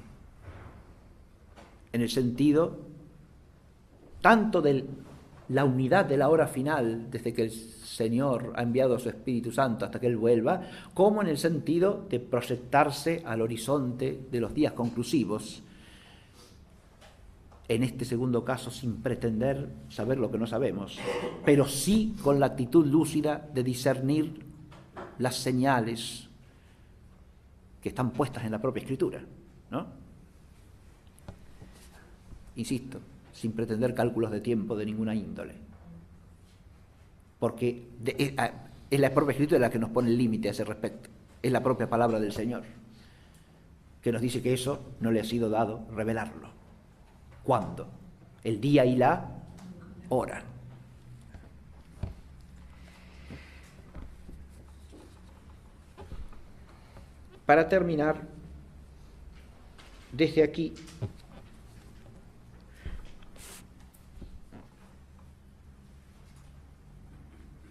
en el sentido tanto de la unidad de la hora final, desde que el Señor ha enviado a su Espíritu Santo hasta que Él vuelva, como en el sentido de proyectarse al horizonte de los días conclusivos, en este segundo caso sin pretender saber lo que no sabemos, pero sí con la actitud lúcida de discernir las señales que están puestas en la propia Escritura, ¿no? Insisto, sin pretender cálculos de tiempo de ninguna índole, porque es la propia Escritura la que nos pone el límite a ese respecto, es la propia palabra del Señor, que nos dice que eso no le ha sido dado revelarlo. ¿Cuándo? El día y la hora. Para terminar, desde aquí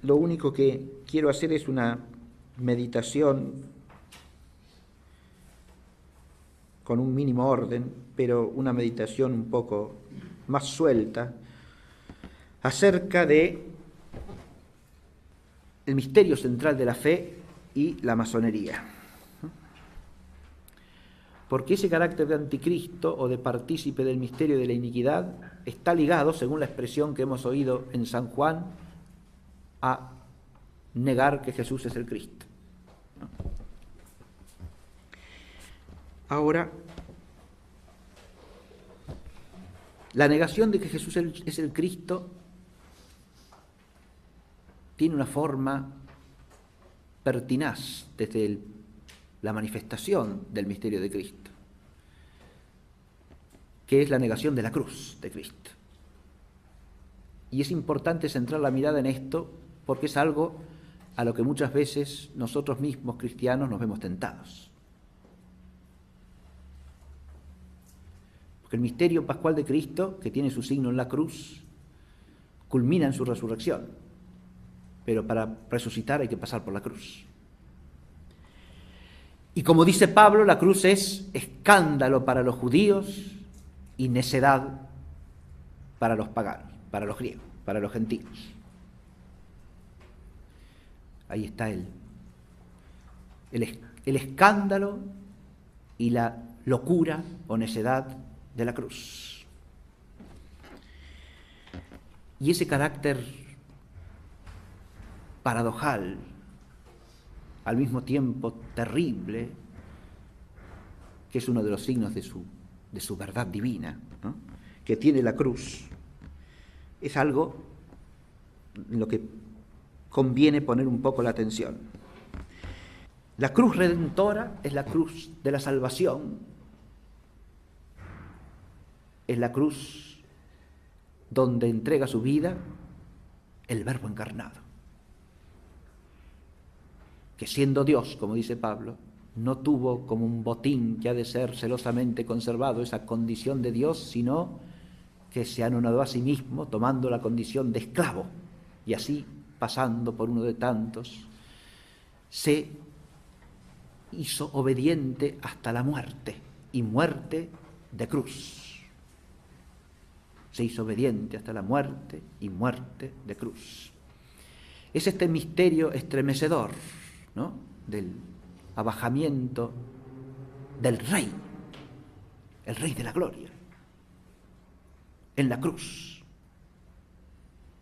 lo único que quiero hacer es una meditación con un mínimo orden, pero una meditación un poco más suelta, acerca de el misterio central de la fe y la masonería. Porque ese carácter de anticristo o de partícipe del misterio de la iniquidad está ligado, según la expresión que hemos oído en San Juan, a negar que Jesús es el Cristo. Ahora, la negación de que Jesús es el Cristo tiene una forma pertinaz desde la manifestación del misterio de Cristo, que es la negación de la cruz de Cristo. Y es importante centrar la mirada en esto porque es algo a lo que muchas veces nosotros mismos cristianos nos vemos tentados. Porque el misterio pascual de Cristo, que tiene su signo en la cruz, culmina en su resurrección. Pero para resucitar hay que pasar por la cruz. Y como dice Pablo, la cruz es escándalo para los judíos y necedad para los paganos, para los griegos, para los gentiles. Ahí está el escándalo y la locura o necedad de la cruz. Y ese carácter paradojal, al mismo tiempo terrible, que es uno de los signos de su verdad divina, ¿no?, que tiene la cruz, es algo en lo que conviene poner un poco la atención. La cruz redentora es la cruz de la salvación, es la cruz donde entrega su vida el Verbo encarnado, que siendo Dios, como dice Pablo, no tuvo como un botín que ha de ser celosamente conservado esa condición de Dios, sino que se anonadó a sí mismo tomando la condición de esclavo y así, pasando por uno de tantos, se hizo obediente hasta la muerte, y muerte de cruz. Se hizo obediente hasta la muerte y muerte de cruz. Es este misterio estremecedor, ¿no?, del abajamiento del Rey, el Rey de la gloria, en la cruz,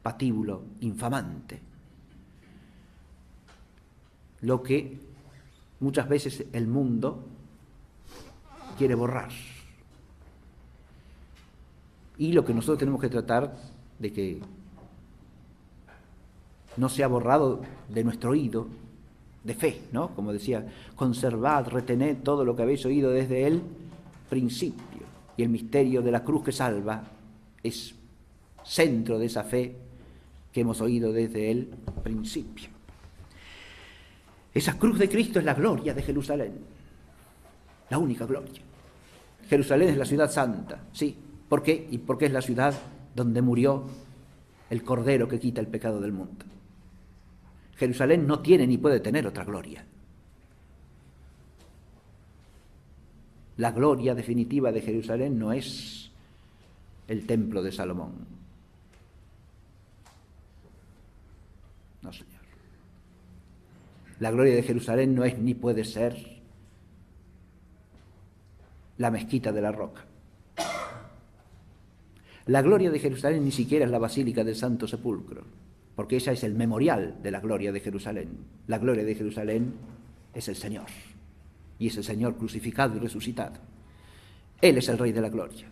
patíbulo infamante, lo que muchas veces el mundo quiere borrar. Y lo que nosotros tenemos que tratar de que no sea borrado de nuestro oído de fe, ¿no? Como decía, conservad, retened todo lo que habéis oído desde el principio. Y el misterio de la cruz que salva es centro de esa fe que hemos oído desde el principio. Esa cruz de Cristo es la gloria de Jerusalén, la única gloria. Jerusalén es la ciudad santa, sí. ¿Por qué? Y porque es la ciudad donde murió el Cordero que quita el pecado del mundo. Jerusalén no tiene ni puede tener otra gloria. La gloria definitiva de Jerusalén no es el templo de Salomón. No, señor. La gloria de Jerusalén no es ni puede ser la mezquita de la Roca. La gloria de Jerusalén ni siquiera es la Basílica del Santo Sepulcro, porque esa es el memorial de la gloria de Jerusalén. La gloria de Jerusalén es el Señor, y es el Señor crucificado y resucitado. Él es el Rey de la gloria.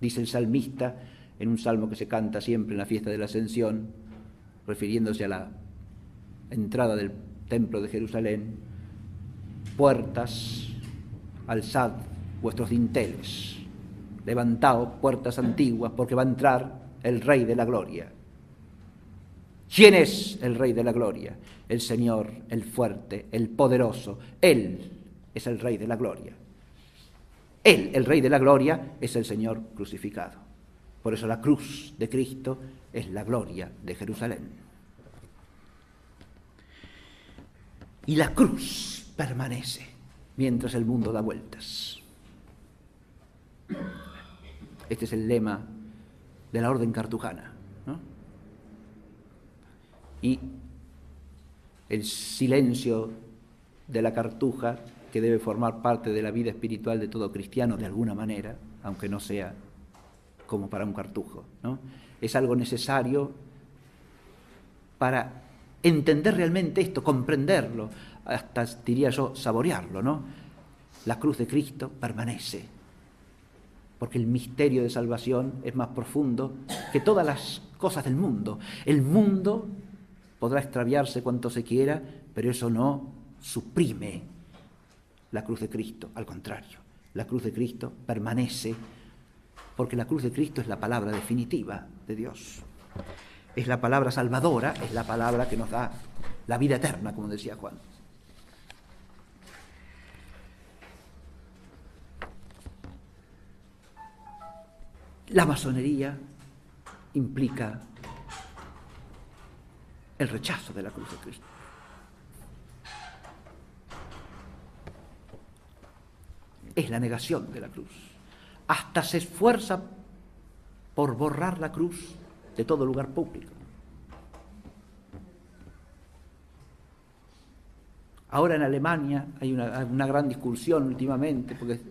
Dice el salmista en un salmo que se canta siempre en la fiesta de la Ascensión, refiriéndose a la entrada del templo de Jerusalén: puertas, alzad vuestros dinteles, levantaos puertas antiguas, porque va a entrar el Rey de la gloria. ¿Quién es el Rey de la gloria? El Señor, el fuerte, el poderoso. Él es el Rey de la gloria. Él, el Rey de la gloria, es el Señor crucificado. Por eso la cruz de Cristo es la gloria de Jerusalén. Y la cruz permanece mientras el mundo da vueltas. Este es el lema de la orden cartujana, ¿no? Y el silencio de la cartuja, que debe formar parte de la vida espiritual de todo cristiano de alguna manera, aunque no sea como para un cartujo, ¿no? Es algo necesario para entender realmente esto, comprenderlo, hasta diría yo saborearlo, ¿no? La cruz de Cristo permanece, porque el misterio de salvación es más profundo que todas las cosas del mundo. El mundo podrá extraviarse cuanto se quiera, pero eso no suprime la cruz de Cristo. Al contrario, la cruz de Cristo permanece, porque la cruz de Cristo es la palabra definitiva de Dios. Es la palabra salvadora, es la palabra que nos da la vida eterna, como decía Juan. La masonería implica el rechazo de la cruz de Cristo. Es la negación de la cruz. Hasta se esfuerza por borrar la cruz de todo lugar público. Ahora en Alemania hay una gran discusión últimamente, porque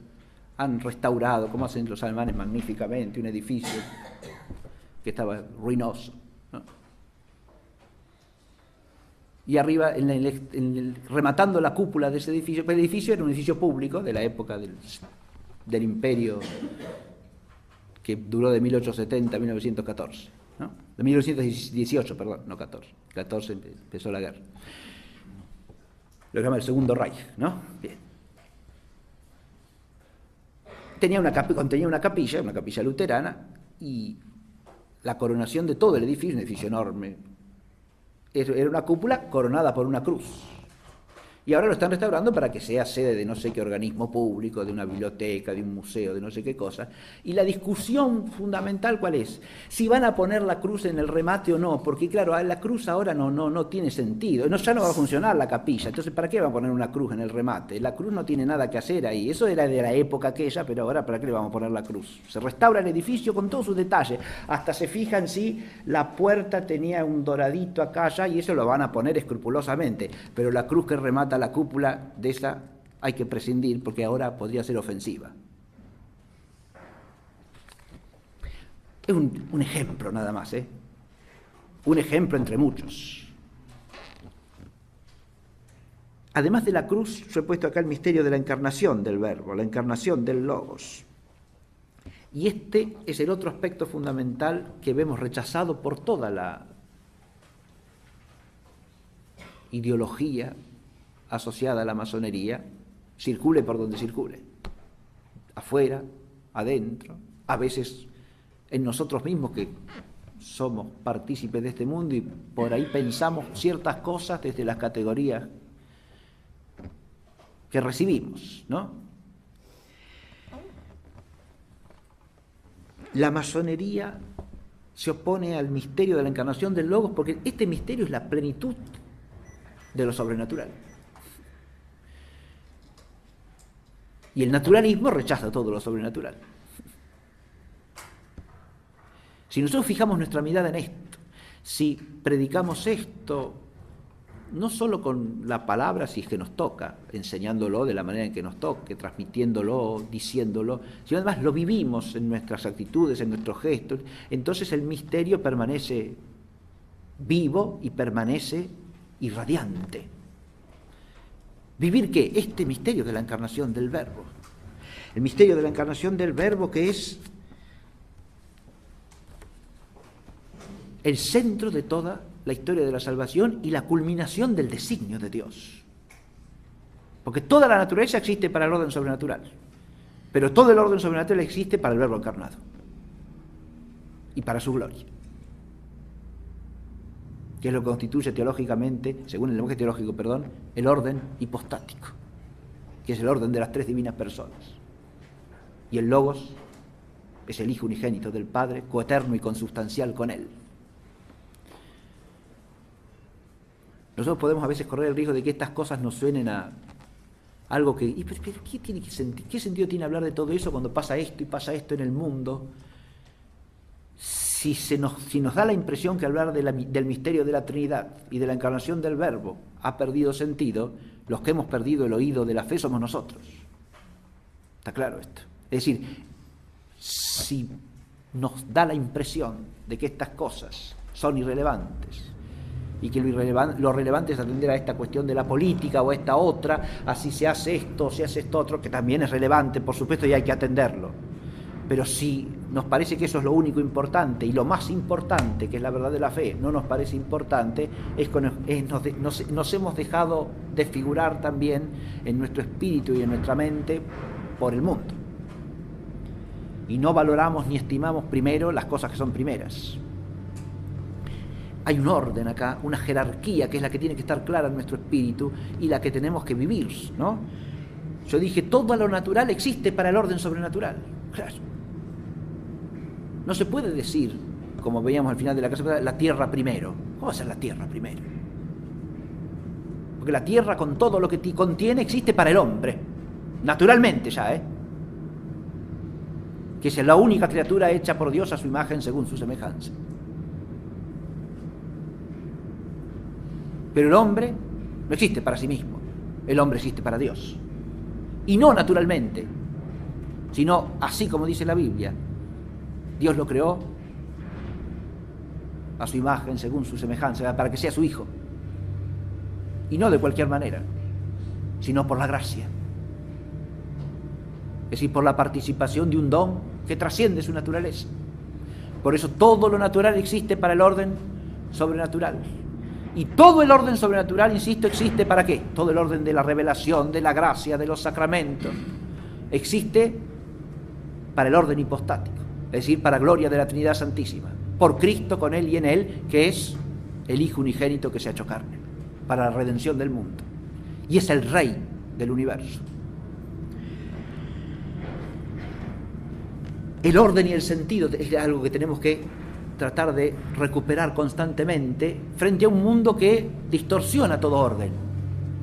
han restaurado, como hacen los alemanes magníficamente, un edificio que estaba ruinoso, ¿no? Y arriba, rematando la cúpula de ese edificio, el edificio era un edificio público de la época del imperio, que duró de 1870 a 1914, ¿no? De 1918, perdón, no 14. 14 empezó la guerra. Lo que llama el Segundo Reich, ¿no? Bien. Contenía una capilla luterana, y la coronación de todo el edificio, un edificio enorme, era una cúpula coronada por una cruz. Y ahora lo están restaurando para que sea sede de no sé qué organismo público, de una biblioteca, de un museo, de no sé qué cosa. Y la discusión fundamental, ¿cuál es? Si van a poner la cruz en el remate o no, porque claro, la cruz ahora no tiene sentido. Ya no va a funcionar la capilla, entonces ¿para qué van a poner una cruz en el remate? La cruz no tiene nada que hacer ahí. Eso era de la época aquella, pero ahora ¿para qué le vamos a poner la cruz? Se restaura el edificio con todos sus detalles. Hasta se fijan si la puerta tenía un doradito acá, allá, y eso lo van a poner escrupulosamente. Pero la cruz que remata la cúpula, de esa hay que prescindir porque ahora podría ser ofensiva. Es un ejemplo nada más, un ejemplo entre muchos. Además de la cruz, yo he puesto acá el misterio de la encarnación del Verbo, la encarnación del Logos. Y este es el otro aspecto fundamental que vemos rechazado por toda la ideología asociada a la masonería, circule por donde circule, afuera, adentro, a veces en nosotros mismos que somos partícipes de este mundo y por ahí pensamos ciertas cosas desde las categorías que recibimos, ¿no? La masonería se opone al misterio de la encarnación del Logos porque este misterio es la plenitud de lo sobrenatural. Y el naturalismo rechaza todo lo sobrenatural. Si nosotros fijamos nuestra mirada en esto, si predicamos esto, no solo con la palabra, si es que nos toca, enseñándolo de la manera en que nos toque, transmitiéndolo, diciéndolo, sino además lo vivimos en nuestras actitudes, en nuestros gestos, entonces el misterio permanece vivo y permanece irradiante. ¿Vivir qué? Este misterio de la encarnación del Verbo. El misterio de la encarnación del Verbo que es el centro de toda la historia de la salvación y la culminación del designio de Dios. Porque toda la naturaleza existe para el orden sobrenatural, pero todo el orden sobrenatural existe para el Verbo encarnado y para su gloria, que es lo que constituye teológicamente, según el lenguaje teológico, el orden hipostático, que es el orden de las tres divinas personas. Y el Logos es el Hijo unigénito del Padre, coeterno y consubstancial con Él. Nosotros podemos a veces correr el riesgo de que estas cosas nos suenen a algo que... ¿Pero qué tiene que sentir? ¿Qué sentido tiene hablar de todo eso cuando pasa esto y pasa esto en el mundo? Si nos da la impresión que hablar del misterio de la Trinidad y de la encarnación del Verbo ha perdido sentido, los que hemos perdido el oído de la fe somos nosotros. ¿Está claro esto? Es decir, si nos da la impresión de que estas cosas son irrelevantes y que lo relevante es atender a esta cuestión de la política o a esta otra, así se hace esto o se hace esto otro, que también es relevante, por supuesto, y hay que atenderlo. Pero si nos parece que eso es lo único importante y lo más importante, que es la verdad de la fe, no nos parece importante, nos hemos dejado desfigurar también en nuestro espíritu y en nuestra mente por el mundo. Y no valoramos ni estimamos primero las cosas que son primeras. Hay un orden acá, una jerarquía que es la que tiene que estar clara en nuestro espíritu y la que tenemos que vivir, ¿no? Yo dije, todo lo natural existe para el orden sobrenatural. Claro. No se puede decir, como veíamos al final de la clase, la tierra primero. ¿Cómo va a ser la tierra primero? Porque la tierra con todo lo que contiene existe para el hombre. Naturalmente ya, que es la única criatura hecha por Dios a su imagen según su semejanza. Pero el hombre no existe para sí mismo, el hombre existe para Dios. Y no naturalmente, sino así como dice la Biblia. Dios lo creó a su imagen, según su semejanza, para que sea su hijo. Y no de cualquier manera, sino por la gracia. Es decir, por la participación de un don que trasciende su naturaleza. Por eso todo lo natural existe para el orden sobrenatural. Y todo el orden sobrenatural, insisto, existe ¿para qué? Todo el orden de la revelación, de la gracia, de los sacramentos, existe para el orden hipostático, es decir, para gloria de la Trinidad Santísima, por Cristo, con Él y en Él, que es el Hijo unigénito que se ha hecho carne, para la redención del mundo. y es el rey del universo. El orden y el sentido es algo que tenemos que tratar de recuperar constantemente frente a un mundo que distorsiona todo orden,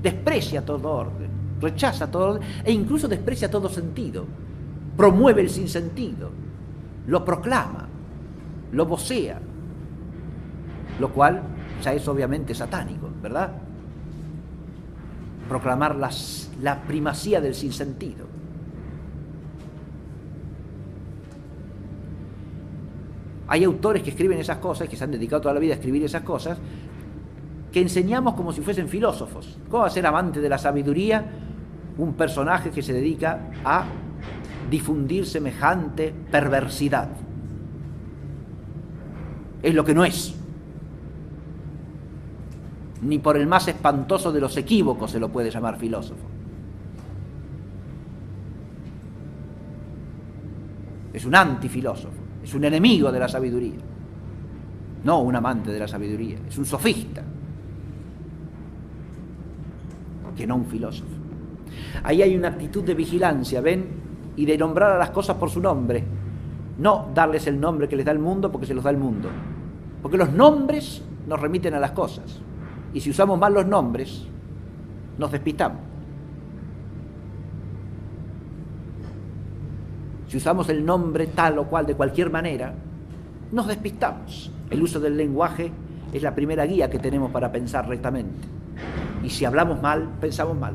desprecia todo orden, rechaza todo orden e incluso desprecia todo sentido, promueve el sinsentido, lo proclama, lo vocea, lo cual ya es obviamente satánico, ¿verdad? Proclamar la primacía del sinsentido. Hay autores que escriben esas cosas, que se han dedicado toda la vida a escribir esas cosas, que enseñamos como si fuesen filósofos. ¿Cómo va a ser amante de la sabiduría un personaje que se dedica a difundir semejante perversidad? Es lo que no es. Ni por el más espantoso de los equívocos se lo puede llamar filósofo. Es un antifilósofo, es un enemigo de la sabiduría, no un amante de la sabiduría, es un sofista, que no un filósofo. Ahí hay una actitud de vigilancia, ¿ven? Y de nombrar a las cosas por su nombre, no darles el nombre que les da el mundo porque se los da el mundo, porque los nombres nos remiten a las cosas. Y si usamos mal los nombres, nos despistamos. Si usamos el nombre tal o cual de cualquier manera, nos despistamos. El uso del lenguaje es la primera guía que tenemos para pensar rectamente. Y si hablamos mal, pensamos mal.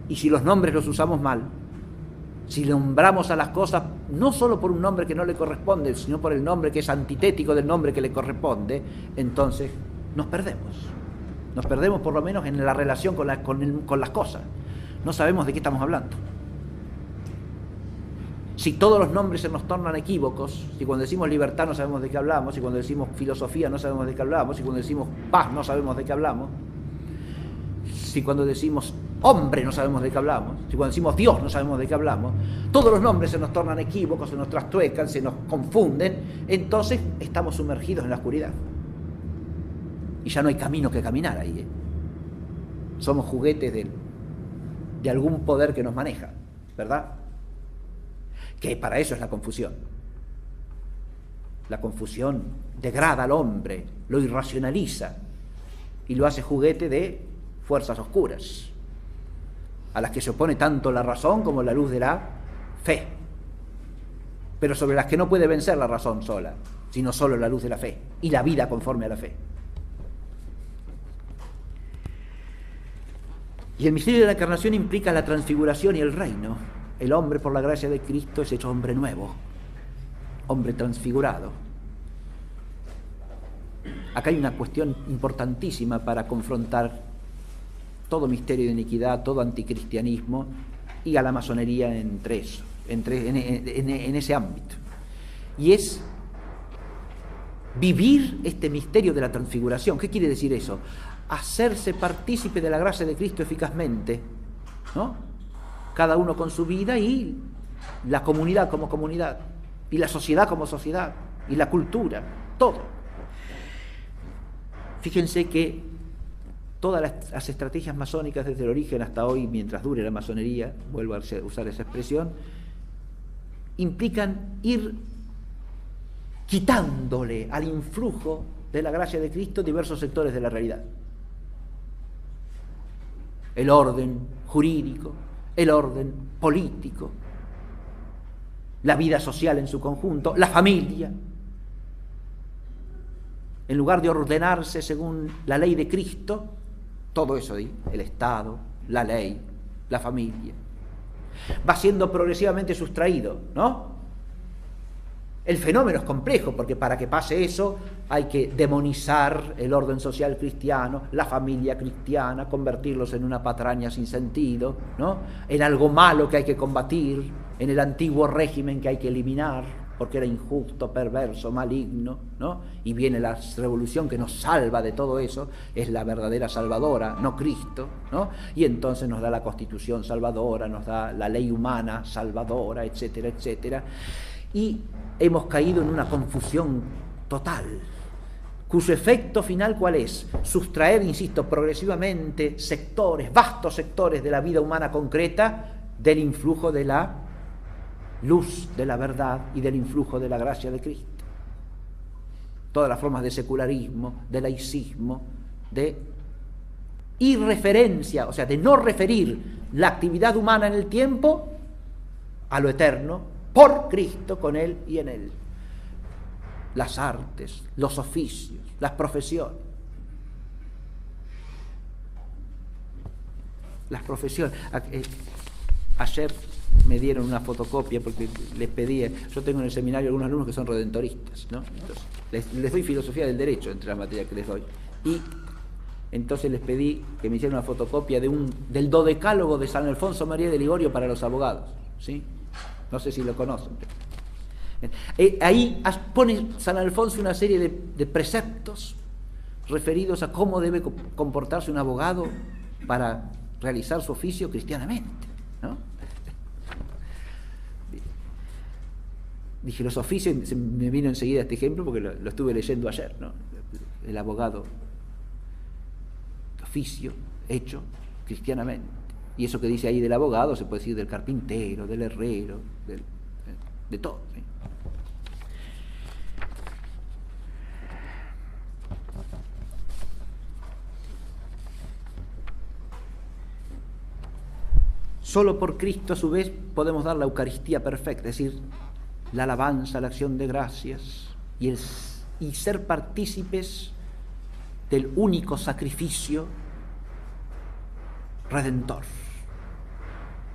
Y si los nombres los usamos mal, si nombramos a las cosas no solo por un nombre que no le corresponde, sino por el nombre que es antitético del nombre que le corresponde, entonces nos perdemos. Nos perdemos por lo menos en la relación con las cosas. No sabemos de qué estamos hablando. Si todos los nombres se nos tornan equívocos, si cuando decimos libertad no sabemos de qué hablamos, si cuando decimos filosofía no sabemos de qué hablamos, si cuando decimos paz no sabemos de qué hablamos, si cuando decimos hombre no sabemos de qué hablamos, si cuando decimos Dios no sabemos de qué hablamos, todos los nombres se nos tornan equívocos, se nos trastuecan, se nos confunden, entonces estamos sumergidos en la oscuridad. Y ya no hay camino que caminar ahí, ¿eh? Somos juguetes de algún poder que nos maneja, ¿verdad? Que para eso es la confusión. La confusión degrada al hombre, lo irracionaliza y lo hace juguete de fuerzas oscuras, a las que se opone tanto la razón como la luz de la fe, pero sobre las que no puede vencer la razón sola, sino solo la luz de la fe y la vida conforme a la fe. Y el misterio de la encarnación implica la transfiguración y el reino. El hombre, por la gracia de Cristo, es hecho hombre nuevo, hombre transfigurado. Acá hay una cuestión importantísima para confrontar todo misterio de iniquidad, todo anticristianismo y a la masonería en ese ámbito. Y es vivir este misterio de la transfiguración. ¿Qué quiere decir eso? Hacerse partícipe de la gracia de Cristo eficazmente, ¿no? Cada uno con su vida y la comunidad como comunidad, y la sociedad como sociedad, y la cultura, todo. Fíjense que todas las estrategias masónicas desde el origen hasta hoy, mientras dure la masonería, vuelvo a usar esa expresión, implican ir quitándole al influjo de la gracia de Cristo diversos sectores de la realidad. El orden jurídico, el orden político, la vida social en su conjunto, la familia. En lugar de ordenarse según la ley de Cristo, todo eso, el Estado, la ley, la familia, va siendo progresivamente sustraído, ¿no? El fenómeno es complejo, porque para que pase eso hay que demonizar el orden social cristiano, la familia cristiana, convertirlos en una patraña sin sentido, ¿no? En algo malo que hay que combatir, en el antiguo régimen que hay que eliminar, porque era injusto, perverso, maligno, ¿no? Y viene la revolución que nos salva de todo eso, es la verdadera salvadora, no Cristo, ¿no? Y entonces nos da la Constitución salvadora, nos da la ley humana salvadora, etcétera, etcétera. Y hemos caído en una confusión total. cuyo efecto final ¿cuál es? Sustraer, insisto, progresivamente sectores, vastos sectores de la vida humana concreta del influjo de la luz, de la verdad y del influjo de la gracia de Cristo. Todas las formas de secularismo, de laicismo, de irreferencia, o sea, de no referir la actividad humana en el tiempo a lo eterno, por Cristo, con Él y en Él. Las artes, los oficios, las profesiones. Las profesiones. Ayer me dieron una fotocopia porque les pedía, yo tengo en el seminario algunos alumnos que son redentoristas, ¿no? Entonces, les doy filosofía del derecho entre las materias que les doy. Y entonces les pedí que me hicieran una fotocopia del dodecálogo de San Alfonso María de Ligorio para los abogados, ¿sí? No sé si lo conocen. Ahí pone San Alfonso una serie de preceptos referidos a cómo debe comportarse un abogado para realizar su oficio cristianamente, ¿no? Dije los oficios, y me vino enseguida este ejemplo porque lo estuve leyendo ayer, ¿no? El abogado, oficio hecho cristianamente. Y eso que dice ahí del abogado se puede decir del carpintero, del herrero, de todo, ¿sí? Solo por Cristo, a su vez, podemos dar la Eucaristía perfecta, es decir, la alabanza, la acción de gracias y ser partícipes del único sacrificio redentor,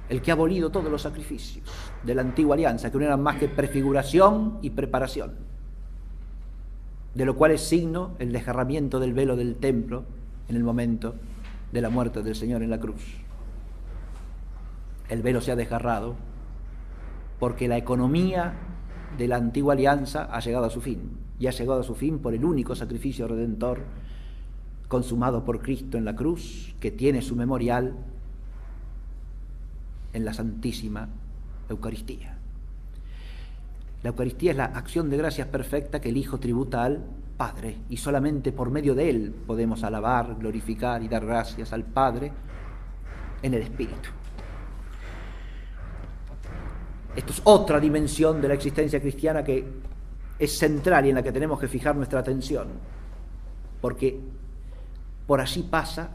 el que ha abolido todos los sacrificios de la antigua alianza, que no eran más que prefiguración y preparación, de lo cual es signo el desgarramiento del velo del templo en el momento de la muerte del Señor en la cruz. El velo se ha desgarrado porque la economía de la antigua alianza ha llegado a su fin, y ha llegado a su fin por el único sacrificio redentor consumado por Cristo en la cruz, que tiene su memorial en la Santísima Eucaristía. La Eucaristía es la acción de gracias perfecta que el Hijo tributa al Padre, y solamente por medio de Él podemos alabar, glorificar y dar gracias al Padre en el Espíritu. Esto es otra dimensión de la existencia cristiana que es central y en la que tenemos que fijar nuestra atención, porque por allí pasa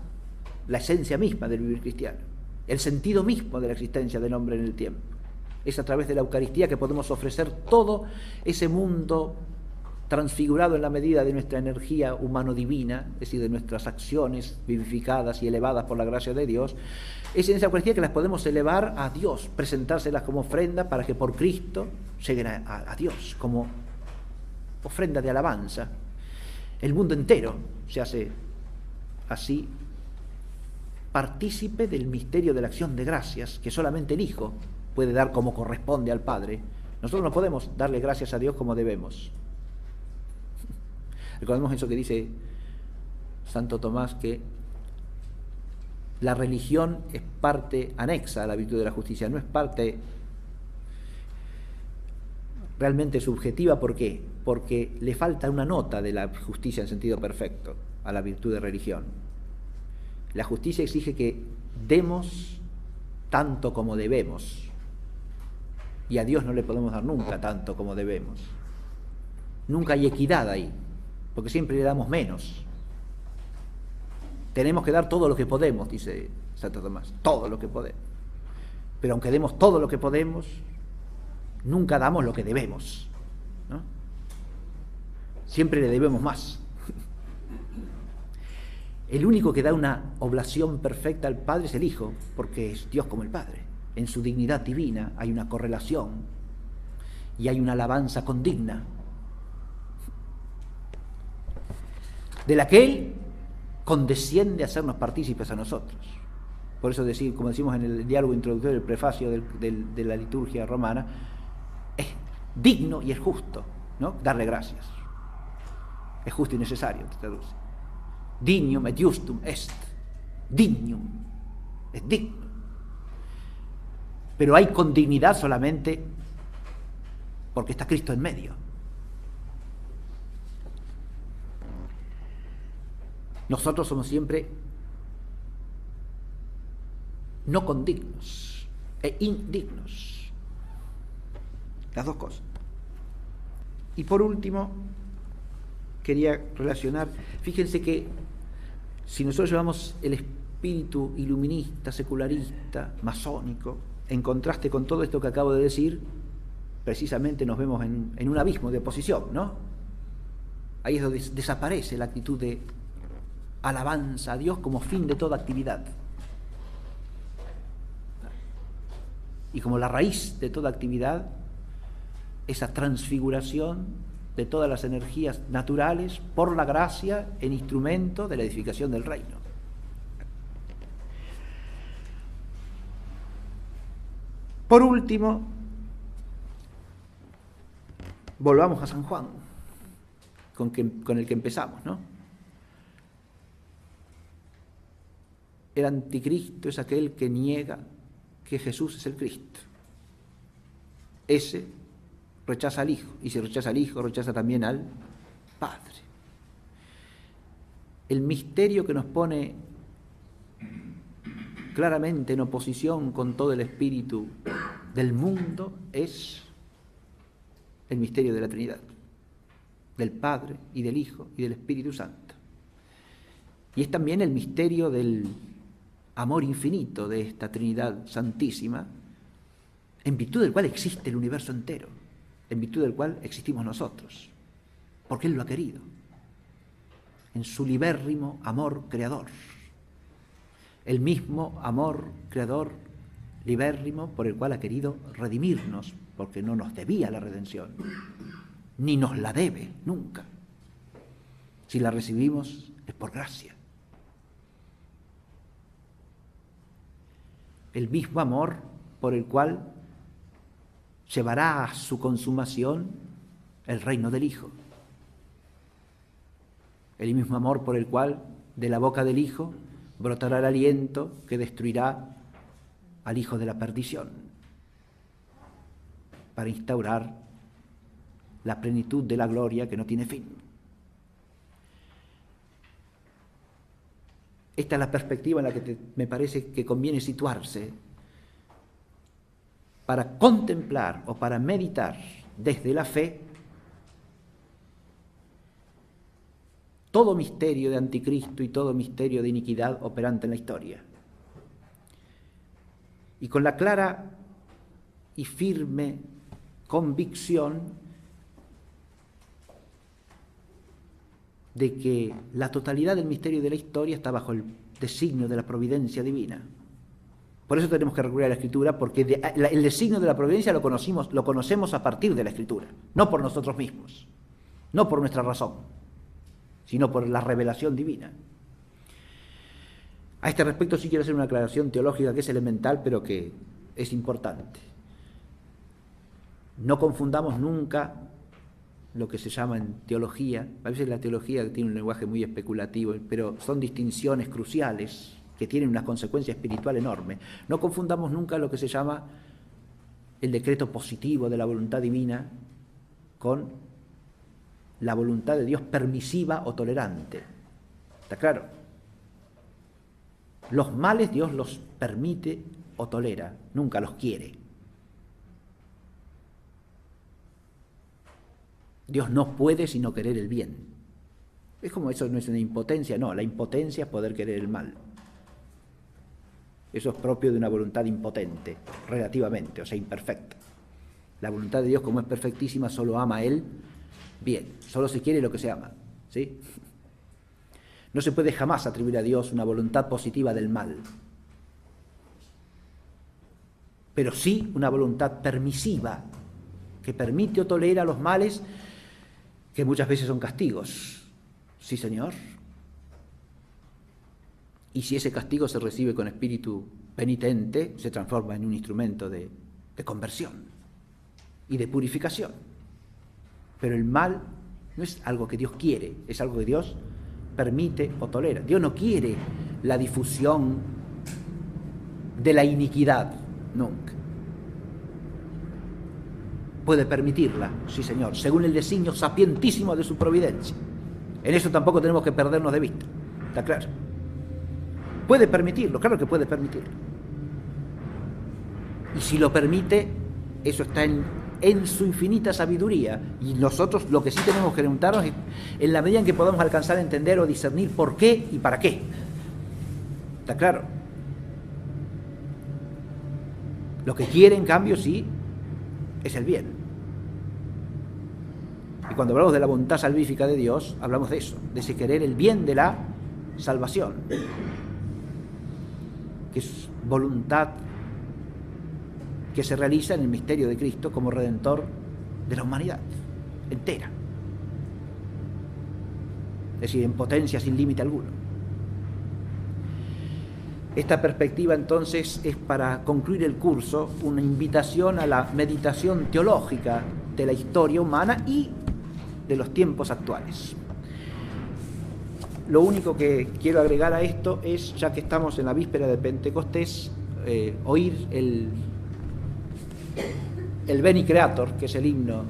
la esencia misma del vivir cristiano, el sentido mismo de la existencia del hombre en el tiempo. Es a través de la Eucaristía que podemos ofrecer todo ese mundo transfigurado en la medida de nuestra energía humano-divina, es decir, de nuestras acciones vivificadas y elevadas por la gracia de Dios. Es en esa Eucaristía que las podemos elevar a Dios, presentárselas como ofrenda para que por Cristo lleguen a Dios, como ofrenda de alabanza. El mundo entero se hace así partícipe del misterio de la acción de gracias que solamente el Hijo puede dar como corresponde al Padre. Nosotros no podemos darle gracias a Dios como debemos. Recordemos eso que dice Santo Tomás, que la religión es parte anexa a la virtud de la justicia, no es parte realmente subjetiva. ¿Por qué? Porque le falta una nota de la justicia en sentido perfecto a la virtud de religión. La justicia exige que demos tanto como debemos, y a Dios no le podemos dar nunca tanto como debemos. Nunca hay equidad ahí, porque siempre le damos menos. Tenemos que dar todo lo que podemos, dice Santo Tomás, todo lo que podemos. Pero aunque demos todo lo que podemos, nunca damos lo que debemos, ¿no? Siempre le debemos más. El único que da una oblación perfecta al Padre es el Hijo, porque es Dios como el Padre. En su dignidad divina hay una correlación y hay una alabanza condigna, de la que Él condesciende a hacernos partícipes a nosotros. Por eso decir, como decimos en el diálogo introductorio del prefacio de la liturgia romana, es digno y es justo, ¿no?, darle gracias. Es justo y necesario, te traduce. Dignum et justum est. Dignum, es digno. Pero hay con dignidad solamente porque está Cristo en medio. Nosotros somos siempre no condignos e indignos. Las dos cosas. Y por último, quería relacionar, fíjense que si nosotros llevamos el espíritu iluminista, secularista, masónico, en contraste con todo esto que acabo de decir, precisamente nos vemos en un abismo de oposición, ¿no? Ahí es donde desaparece la actitud de alabanza a Dios como fin de toda actividad. Y como la raíz de toda actividad, esa transfiguración de todas las energías naturales por la gracia en instrumento de la edificación del reino. Por último, volvamos a San Juan, con el que empezamos, ¿no? El anticristo es aquel que niega que Jesús es el Cristo. Ese rechaza al Hijo, y si rechaza al Hijo, rechaza también al Padre. El misterio que nos pone claramente en oposición con todo el espíritu del mundo es el misterio de la Trinidad, del Padre y del Hijo y del Espíritu Santo. Y es también el misterio del amor infinito de esta Trinidad Santísima, en virtud del cual existe el universo entero, en virtud del cual existimos nosotros, porque Él lo ha querido, en su libérrimo amor creador, el mismo amor creador libérrimo por el cual ha querido redimirnos, porque no nos debía la redención, ni nos la debe nunca. Si la recibimos es por gracia. El mismo amor por el cual llevará a su consumación el reino del Hijo. El mismo amor por el cual de la boca del Hijo brotará el aliento que destruirá al hijo de la perdición, para instaurar la plenitud de la gloria que no tiene fin. Esta es la perspectiva en la que me parece que conviene situarse para contemplar o para meditar desde la fe todo misterio de anticristo y todo misterio de iniquidad operante en la historia. Y con la clara y firme convicción de que la totalidad del misterio de la historia está bajo el designio de la providencia divina. Por eso tenemos que recurrir a la Escritura, porque el designio de la providencia lo conocemos a partir de la Escritura, no por nosotros mismos, no por nuestra razón, sino por la revelación divina. A este respecto sí quiero hacer una aclaración teológica que es elemental, pero que es importante. No confundamos nunca lo que se llama en teología, a veces la teología tiene un lenguaje muy especulativo, pero son distinciones cruciales que tienen una consecuencia espiritual enorme. No confundamos nunca lo que se llama el decreto positivo de la voluntad divina con la voluntad de Dios permisiva o tolerante. ¿Está claro? Los males Dios los permite o tolera, nunca los quiere. Dios no puede sino querer el bien. Es como eso no es una impotencia, no, la impotencia es poder querer el mal. Eso es propio de una voluntad impotente, relativamente, o sea, imperfecta. La voluntad de Dios, como es perfectísima, solo ama a Él bien, solo se quiere lo que se ama, ¿sí? No se puede jamás atribuir a Dios una voluntad positiva del mal, pero sí una voluntad permisiva que permite o tolera los males que muchas veces son castigos. Sí, Señor. Y si ese castigo se recibe con espíritu penitente, se transforma en un instrumento de conversión y de purificación. Pero el mal no es algo que Dios quiere, es algo que Dios permite o tolera. Dios no quiere la difusión de la iniquidad, nunca. Puede permitirla, sí Señor, según el designio sapientísimo de su providencia. En eso tampoco tenemos que perdernos de vista. ¿Está claro? Puede permitirlo, claro que puede permitirlo. Y si lo permite, eso está en su infinita sabiduría. Y nosotros lo que sí tenemos que preguntarnos es, en la medida en que podamos alcanzar a entender o discernir por qué y para qué. ¿Está claro? Lo que quiere, en cambio, sí, es el bien. Y cuando hablamos de la voluntad salvífica de Dios, hablamos de eso, de ese querer el bien de la salvación, que es voluntad que se realiza en el misterio de Cristo como Redentor de la humanidad entera. Es decir, en potencia sin límite alguno. Esta perspectiva, entonces, es, para concluir el curso, una invitación a la meditación teológica de la historia humana y de los tiempos actuales. Lo único que quiero agregar a esto es, ya que estamos en la víspera de Pentecostés, oír el Veni Creator, que es el himno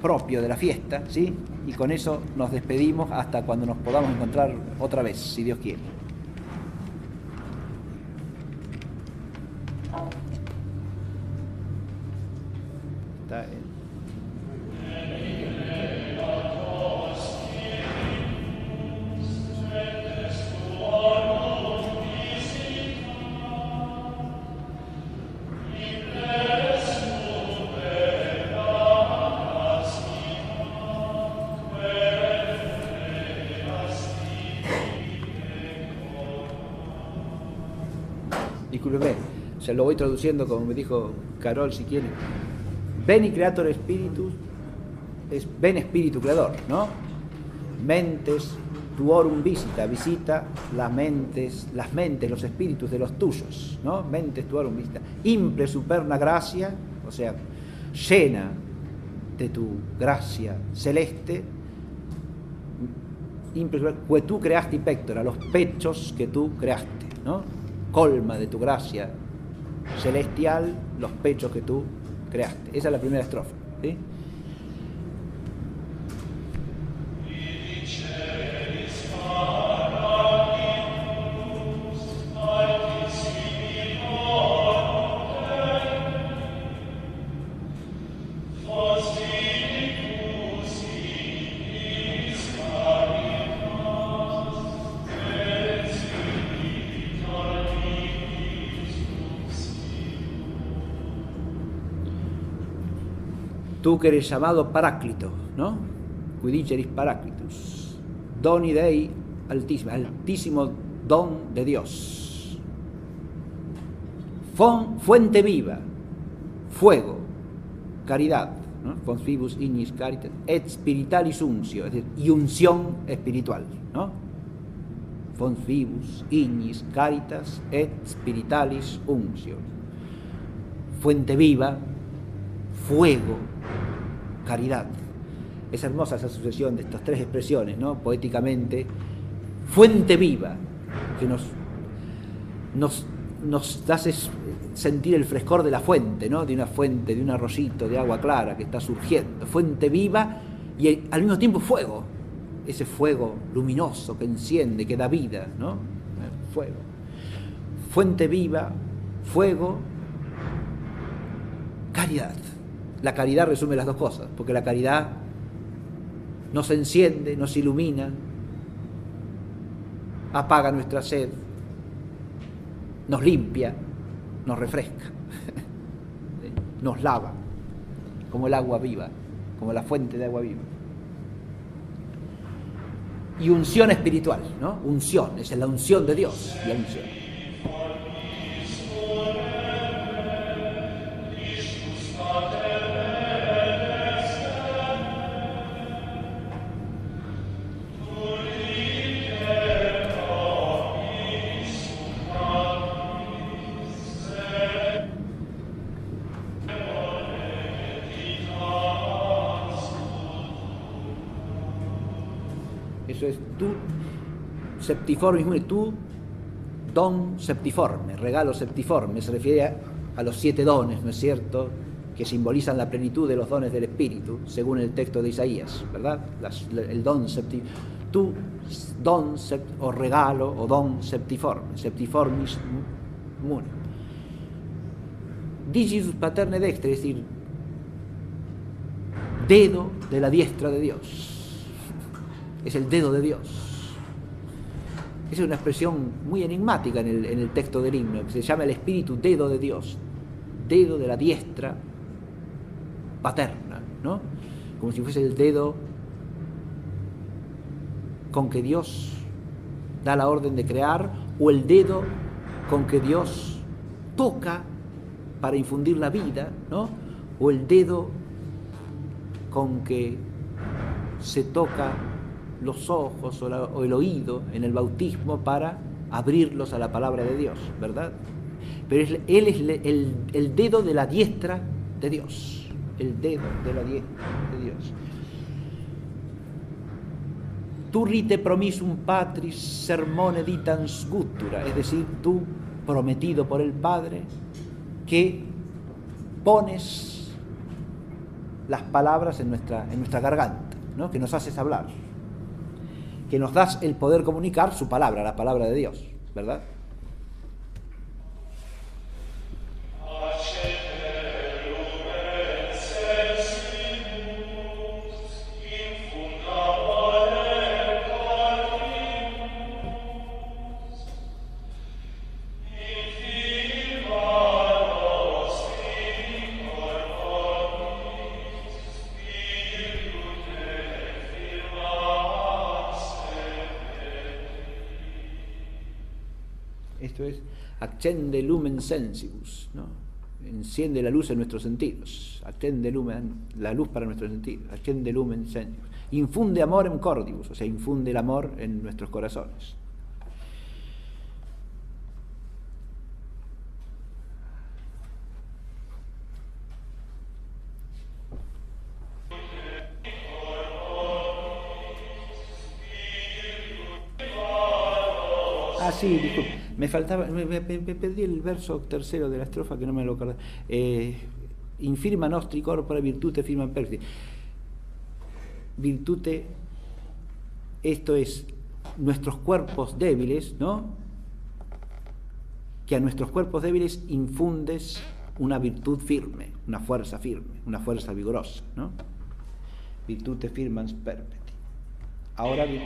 propio de la fiesta, ¿sí? Y con eso nos despedimos hasta cuando nos podamos encontrar otra vez, si Dios quiere. Está bien. Discúlpeme, se lo voy traduciendo como me dijo Carol, si quiere. Veni Creator Spiritus, es ven Espíritu Creador, ¿no? Mentes tuorum visita las mentes, los espíritus de los tuyos, ¿no? Mentes tuorum visita. Imple superna gracia, o sea, llena de tu gracia celeste, imple que tú creaste y pectora, los pechos que tú creaste, ¿no? Colma de tu gracia celestial los pechos que tú creaste. Esa es la primera estrofa, ¿sí? Tú que eres llamado Paráclito, ¿no? Quidiceris Paráclitus. Doni Dei altísimo, altísimo don de Dios. Fuente viva, fuego, caridad, ¿no? Fons vivus ignis caritas, et spiritualis unctio, es decir, y unción espiritual, ¿no? Fons vivus ignis caritas, et spiritualis unctio. Fuente viva, fuego, caridad. Es hermosa esa sucesión de estas tres expresiones, ¿no? Poéticamente, fuente viva, que nos hace sentir el frescor de la fuente, ¿no? De una fuente, de un arroyito de agua clara que está surgiendo. Fuente viva y al mismo tiempo fuego, ese fuego luminoso que enciende, que da vida, ¿no? Fuego. Fuente viva, fuego, caridad. La caridad resume las dos cosas, porque la caridad nos enciende, nos ilumina, apaga nuestra sed, nos limpia, nos refresca, nos lava, como el agua viva, como la fuente de agua viva. Y unción espiritual, ¿no? Unción, esa es la unción de Dios, la unción. Eso es tu septiforme, tu don septiforme, regalo septiforme, se refiere a los 7 dones, ¿no es cierto?, que simbolizan la plenitud de los dones del Espíritu, según el texto de Isaías, ¿verdad? El don tu don o regalo o don septiformis munum. Digitus paterne dextre, es decir, dedo de la diestra de Dios. Es el dedo de Dios. Esa es una expresión muy enigmática en el texto del himno, que se llama el espíritu dedo de Dios, dedo de la diestra paterna, ¿no? Como si fuese el dedo con que Dios da la orden de crear, o el dedo con que Dios toca para infundir la vida, ¿no? O el dedo con que se toca los ojos o el oído en el bautismo para abrirlos a la palabra de Dios, ¿verdad? Pero Él es el dedo de la diestra de Dios, el dedo de la diestra de Dios. Tu rite promisum patris sermone ditans guttura, es decir, tú prometido por el Padre que pones las palabras en nuestra garganta, ¿no? Que nos haces hablar, que nos das el poder comunicar su palabra, la palabra de Dios, ¿verdad? Esto es accende lumen sensibus, ¿no? Enciende la luz en nuestros sentidos, accende lumen, la luz para nuestros sentidos, accende lumen sensibus, infunde amorem cordibus, o sea, infunde el amor en nuestros corazones. Ah, sí, disculpe. Me faltaba, me perdí el verso tercero de la estrofa que no me lo acordé. Infirma nostri corpora virtute firman perfecti. Virtute, esto es, nuestros cuerpos débiles, ¿no? Que a nuestros cuerpos débiles infundes una virtud firme, una fuerza vigorosa, ¿no? Virtute firmans perpeti. Ahora bien.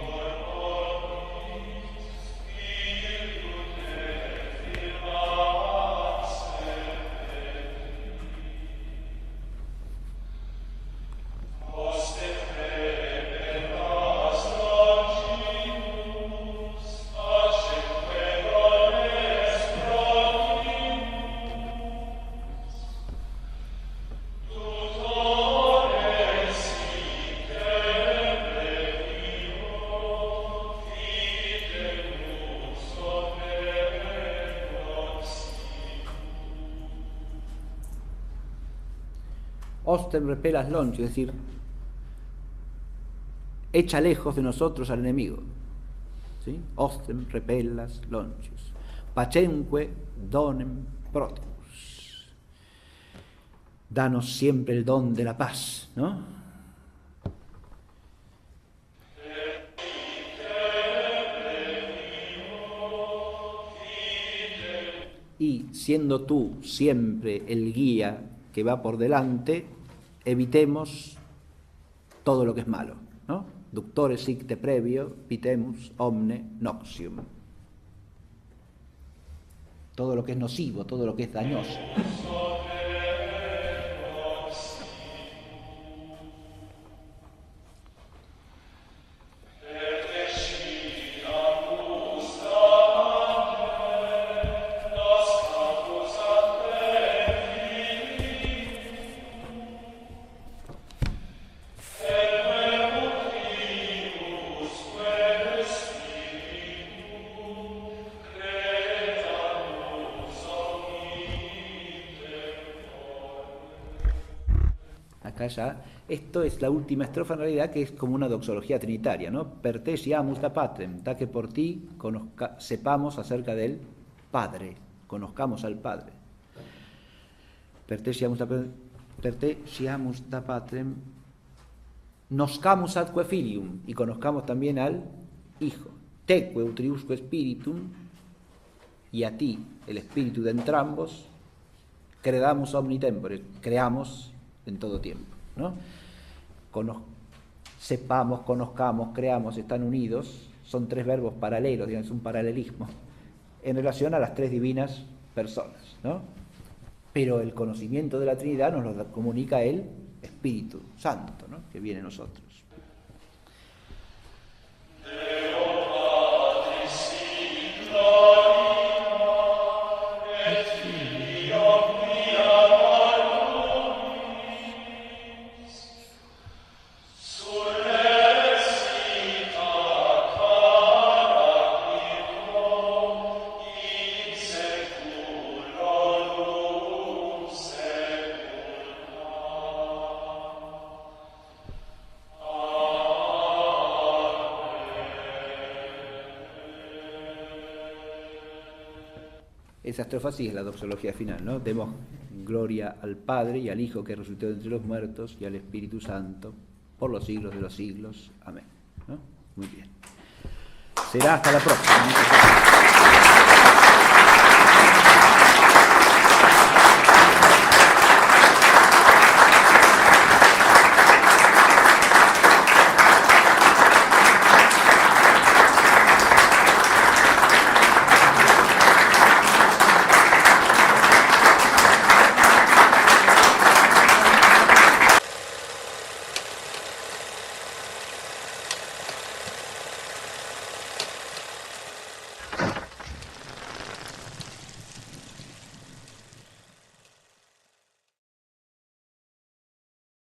Ostem repelas longe, es decir, echa lejos de nosotros al enemigo. ¿Sí? Ostem repelas longius. Pacemque donem protimus. Danos siempre el don de la paz, ¿no? Y siendo tú siempre el guía que va por delante, evitemos todo lo que es malo, ¿no? Ductore sic te previo, pitemus omne noxium. Todo lo que es nocivo, todo lo que es dañoso. Ya, esto es la última estrofa en realidad, que es como una doxología trinitaria, ¿no? Per te siamus da patrem, da que por ti sepamos acerca del Padre, conozcamos al Padre. Per te siamus da patrem, noscamus atque filium, y conozcamos también al Hijo. Teque utriusque spiritum, y a ti, el espíritu de entrambos, credamus omni tempore, creamos en todo tiempo, ¿no? Sepamos, conozcamos, creamos, están unidos, son tres verbos paralelos, digamos, es un paralelismo, en relación a las tres divinas personas, ¿no? Pero el conocimiento de la Trinidad nos lo comunica el Espíritu Santo, ¿no?, que viene a nosotros. Esa estrofa sí es la doxología final, ¿no? Demos gloria al Padre y al Hijo que resucitó de entre los muertos y al Espíritu Santo por los siglos de los siglos. Amén, ¿no? Muy bien. Será hasta la próxima.